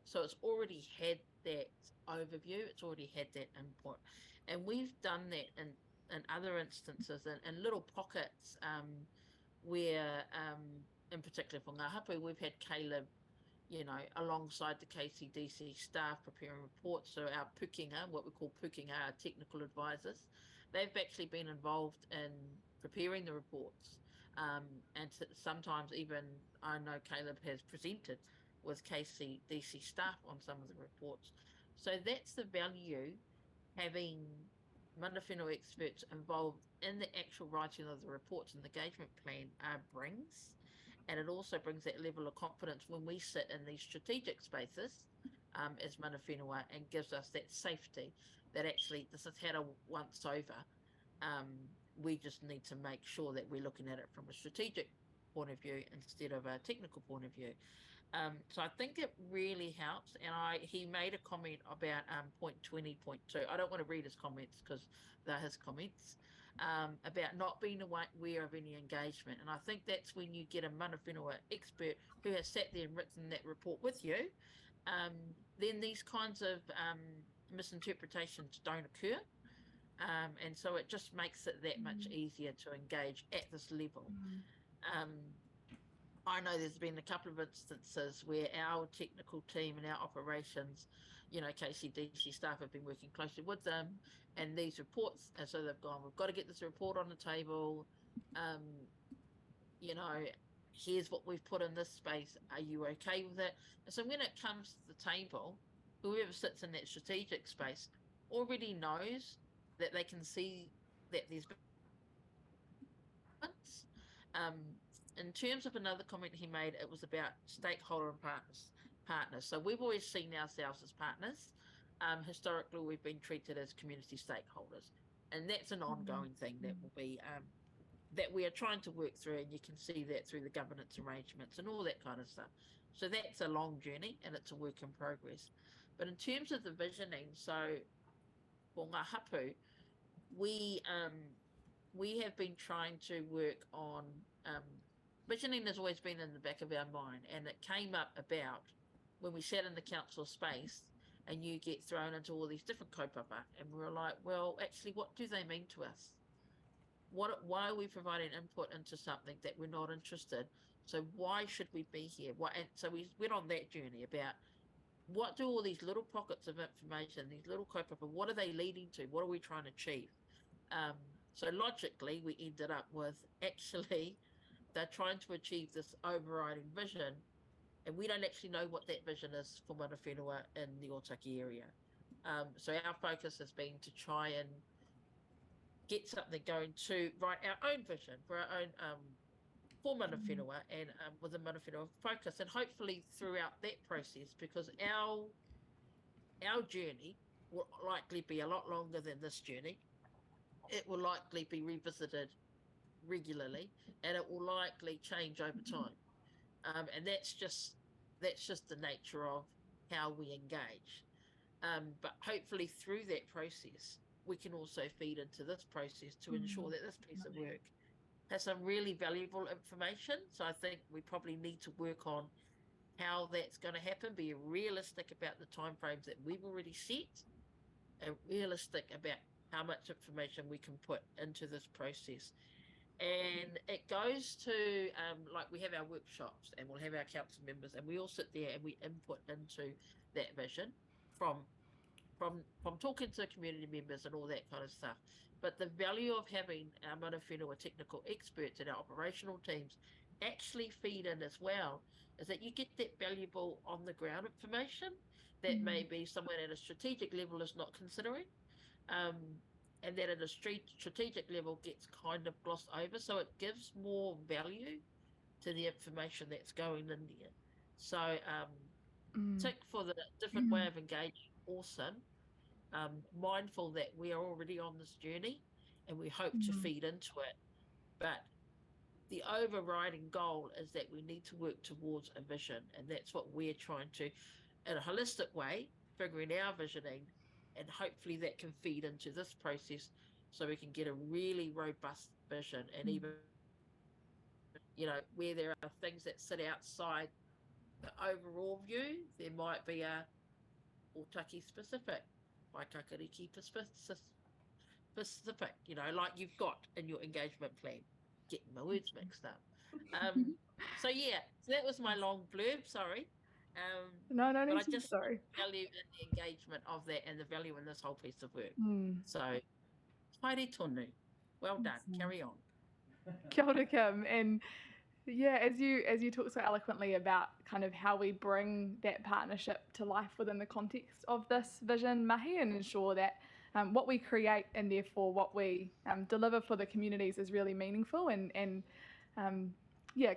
So it's already had that overview, it's already had that input. And we've done that in other instances, in little pockets where, in particular for Ngā Hapu, we've had Caleb, alongside the KCDC staff preparing reports. So our pukinga, what we call pukinga, our technical advisors, they've actually been involved in preparing the reports. And sometimes even, I know Caleb has presented with KCDC staff on some of the reports. So that's the value having mana whenua experts involved in the actual writing of the reports and the engagement plan brings. And it also brings that level of confidence when we sit in these strategic spaces as mana whenua, and gives us that safety that actually this has had a once over. We just need to make sure that we're looking at it from a strategic point of view instead of a technical point of view. So I think it really helps. And he made a comment about point 20.2. I don't want to read his comments because they're his comments, about not being aware of any engagement. And I think that's when you get a mana whenua expert who has sat there and written that report with you, then these kinds of misinterpretations don't occur. And so it just makes it that much easier to engage at this level. I know there's been a couple of instances where our technical team and our operations, KCDC staff have been working closely with them, and these reports, and so they've gone, we've got to get this report on the table. Here's what we've put in this space. Are you okay with it? And so when it comes to the table, whoever sits in that strategic space already knows that they can see that there's balance. In terms of another comment he made, it was about stakeholder and partners. So we've always seen ourselves as partners. Historically, we've been treated as community stakeholders, and that's an ongoing thing that will be that we are trying to work through, and you can see that through the governance arrangements and all that kind of stuff. So that's a long journey, and it's a work in progress. But in terms of the visioning, so for ngā hapu, we have been trying to work on visioning has always been in the back of our mind, and it came up about when we sat in the council space and you get thrown into all these different kaupapa, and we were like, well, actually, what do they mean to us? Why are we providing input into something that we're not interested? So why should we be here? And so we went on that journey about what do all these little pockets of information, these little kaupapa, what are they leading to? What are we trying to achieve? So logically, we ended up with actually they're trying to achieve this overriding vision, and we don't actually know what that vision is for mana whenua in the Otaki area. So our focus has been to try and get something going to write our own vision for our own for mana whenua and with a mana whenua focus, and hopefully throughout that process, because our journey will likely be a lot longer than this journey. It will likely be revisited regularly, and it will likely change over time. And that's just the nature of how we engage. But hopefully through that process, we can also feed into this process to ensure that this piece of work has some really valuable information. So I think we probably need to work on how that's going to happen, be realistic about the timeframes that we've already set, and realistic about how much information we can put into this process. And it goes to, like we have our workshops and we'll have our council members and we all sit there and we input into that vision from talking to community members and all that kind of stuff. But the value of having our mana whenua technical experts and our operational teams actually feed in as well is that you get that valuable on the ground information that maybe someone at a strategic level is not considering. And that at a strategic level gets kind of glossed over. So it gives more value to the information that's going in there. So tick for the different way of engaging, awesome. Mindful that we are already on this journey and we hope to feed into it. But the overriding goal is that we need to work towards a vision. And that's what we're trying to, in a holistic way, figuring our visioning, and hopefully that can feed into this process so we can get a really robust vision. And even, where there are things that sit outside the overall view, there might be a Otaki specific, Waikakariki specific, like you've got in your engagement plan. Getting my words mixed up. So that was my long blurb, sorry. No, but I need just sorry. value in the engagement of that and the value in this whole piece of work. So, haere tonu. Well done. Carry on. Kia ora, Kim. And as you talk so eloquently about kind of how we bring that partnership to life within the context of this vision mahi, and ensure that what we create and therefore what we deliver for the communities is really meaningful and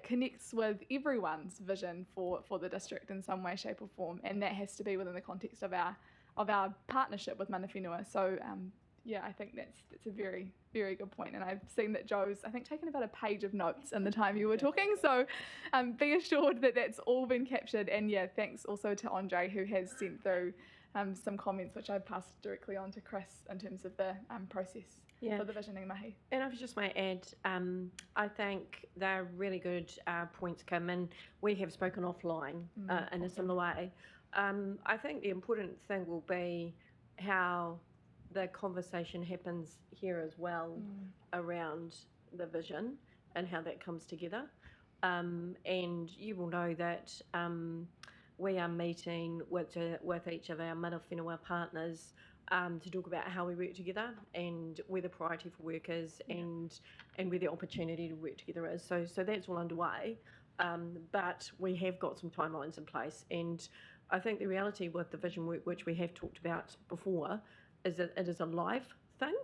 connects with everyone's vision for the district in some way, shape or form, and that has to be within the context of our partnership with mana whenua. So I think that's a very, very good point. And I've seen that Joe's, I think, taken about a page of notes in the time you were talking. So be assured that that's all been captured. And thanks also to Andre, who has sent through some comments, which I passed directly on to Chris in terms of the process for the visioning mahi. And I just might add, I think they're really good points, Kim, and we have spoken offline in a similar way. I think the important thing will be how the conversation happens here as well around the vision and how that comes together. And you will know that we are meeting with each of our mana whenua partners to talk about how we work together and where the priority for work is and where the opportunity to work together is. So that's all underway, but we have got some timelines in place. And I think the reality with the vision work, which we have talked about before, is that it is a live thing.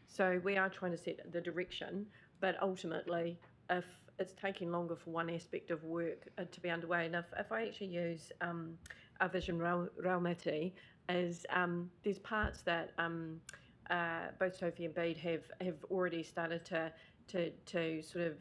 So we are trying to set the direction, but ultimately, if it's taking longer for one aspect of work to be underway, and if I actually use our vision Raumati, is there's parts that both Sophie and Bede have already started to sort of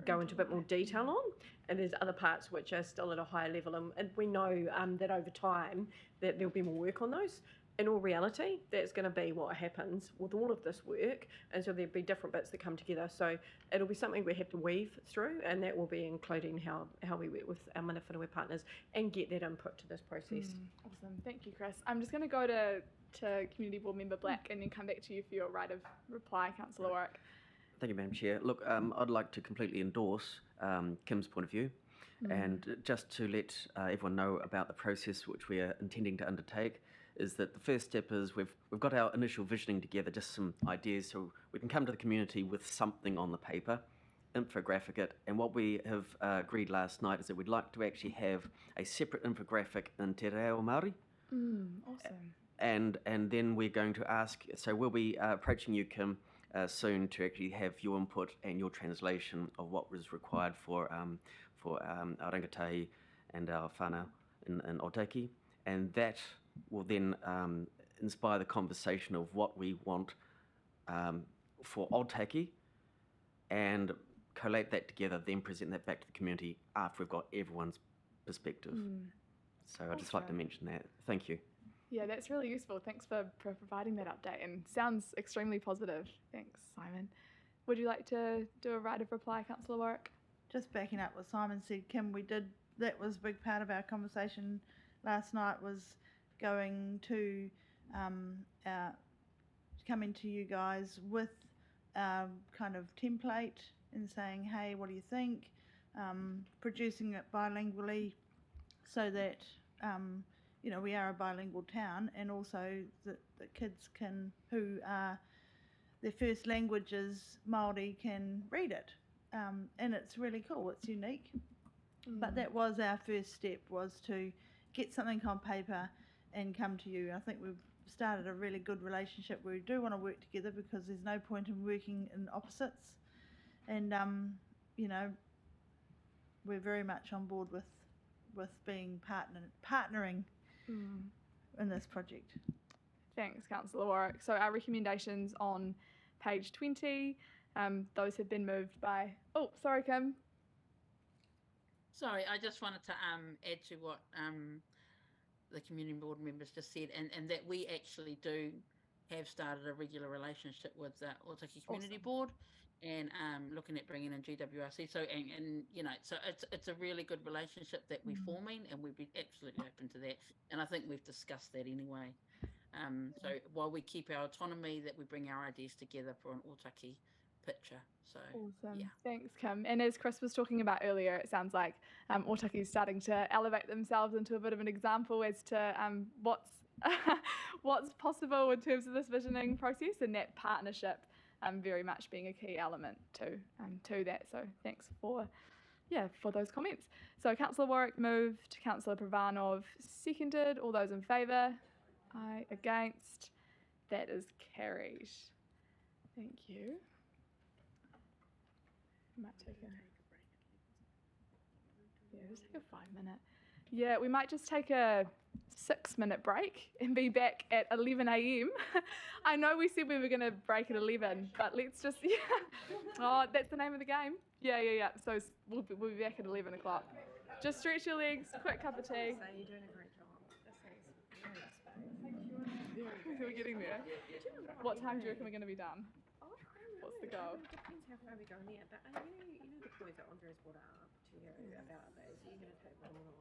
go into a bit more detail on, and there's other parts which are still at a higher level, and we know that over time that there'll be more work on those. In all reality, that's going to be what happens with all of this work, and so there'll be different bits that come together. So it'll be something we have to weave through, and that will be including how we work with our mana whenua partners and get that input to this process. Awesome, thank you, Chris. I'm just going to go to Community Board Member Black and then come back to you for your right of reply, Councillor Warwick. Thank you, Madam Chair. Look, I'd like to completely endorse Kim's point of view, and just to let everyone know about the process which we are intending to undertake, is that the first step is we've got our initial visioning together, just some ideas, so we can come to the community with something on the paper, infographic it, and what we have agreed last night is that we'd like to actually have a separate infographic in Te Reo Māori. Awesome. And then we're going to ask, so we'll be approaching you, Kim, soon to actually have your input and your translation of what was required for our rangatahi and our whānau in Otaki, and that will then inspire the conversation of what we want for Otaki, and collate that together, then present that back to the community after we've got everyone's perspective. So I'd just like to mention that. Thank you. Yeah, that's really useful. Thanks for providing that update, and sounds extremely positive. Thanks, Simon. Would you like to do a right of reply, Councillor Warwick? Just backing up what Simon said, Kim, that was a big part of our conversation last night, was going to coming to you guys with kind of template and saying, hey, what do you think? Producing it bilingually so that we are a bilingual town, and also that the kids who are their first language is Māori can read it, and it's really cool. It's unique. But that was our first step, was to get something on paper and come to you. I think we've started a really good relationship where we do want to work together, because there's no point in working in opposites, and we're very much on board with being partnering in this project. Thanks, Councillor Warwick. So our recommendations on page 20, those have been moved by... Oh, sorry, Kim. Sorry, I just wanted to add to what the community board members just said, and that we actually do have started a regular relationship with the Otaki Community Board, and looking at bringing in GWRC. So so it's a really good relationship that we're forming, and we'd be absolutely open to that. And I think we've discussed that anyway. So while we keep our autonomy, that we bring our ideas together for an Otaki picture. So awesome. Yeah. Thanks, Kim. And as Chris was talking about earlier, it sounds like Otaki is starting to elevate themselves into a bit of an example as to what's possible in terms of this visioning process, and that partnership very much being a key element to that. So thanks for those comments. So Councillor Warwick moved, Councillor Pravanov seconded. All those in favour? Aye. Against? That is carried. Thank you. Might take just take a 5-minute. Yeah, we might just take a 6-minute break and be back at 11 a.m. I know we said we were going to break at 11, but let's just, Oh, that's the name of the game. Yeah. So we'll be back at 11 o'clock. Just stretch your legs, quick cup of tea. So you're doing a great job. We're getting there. What time do you reckon we're going to be done? What's the goal? It depends how far we go in there. But you know the point that Andre's brought up to you about that. Is you going to take one or not?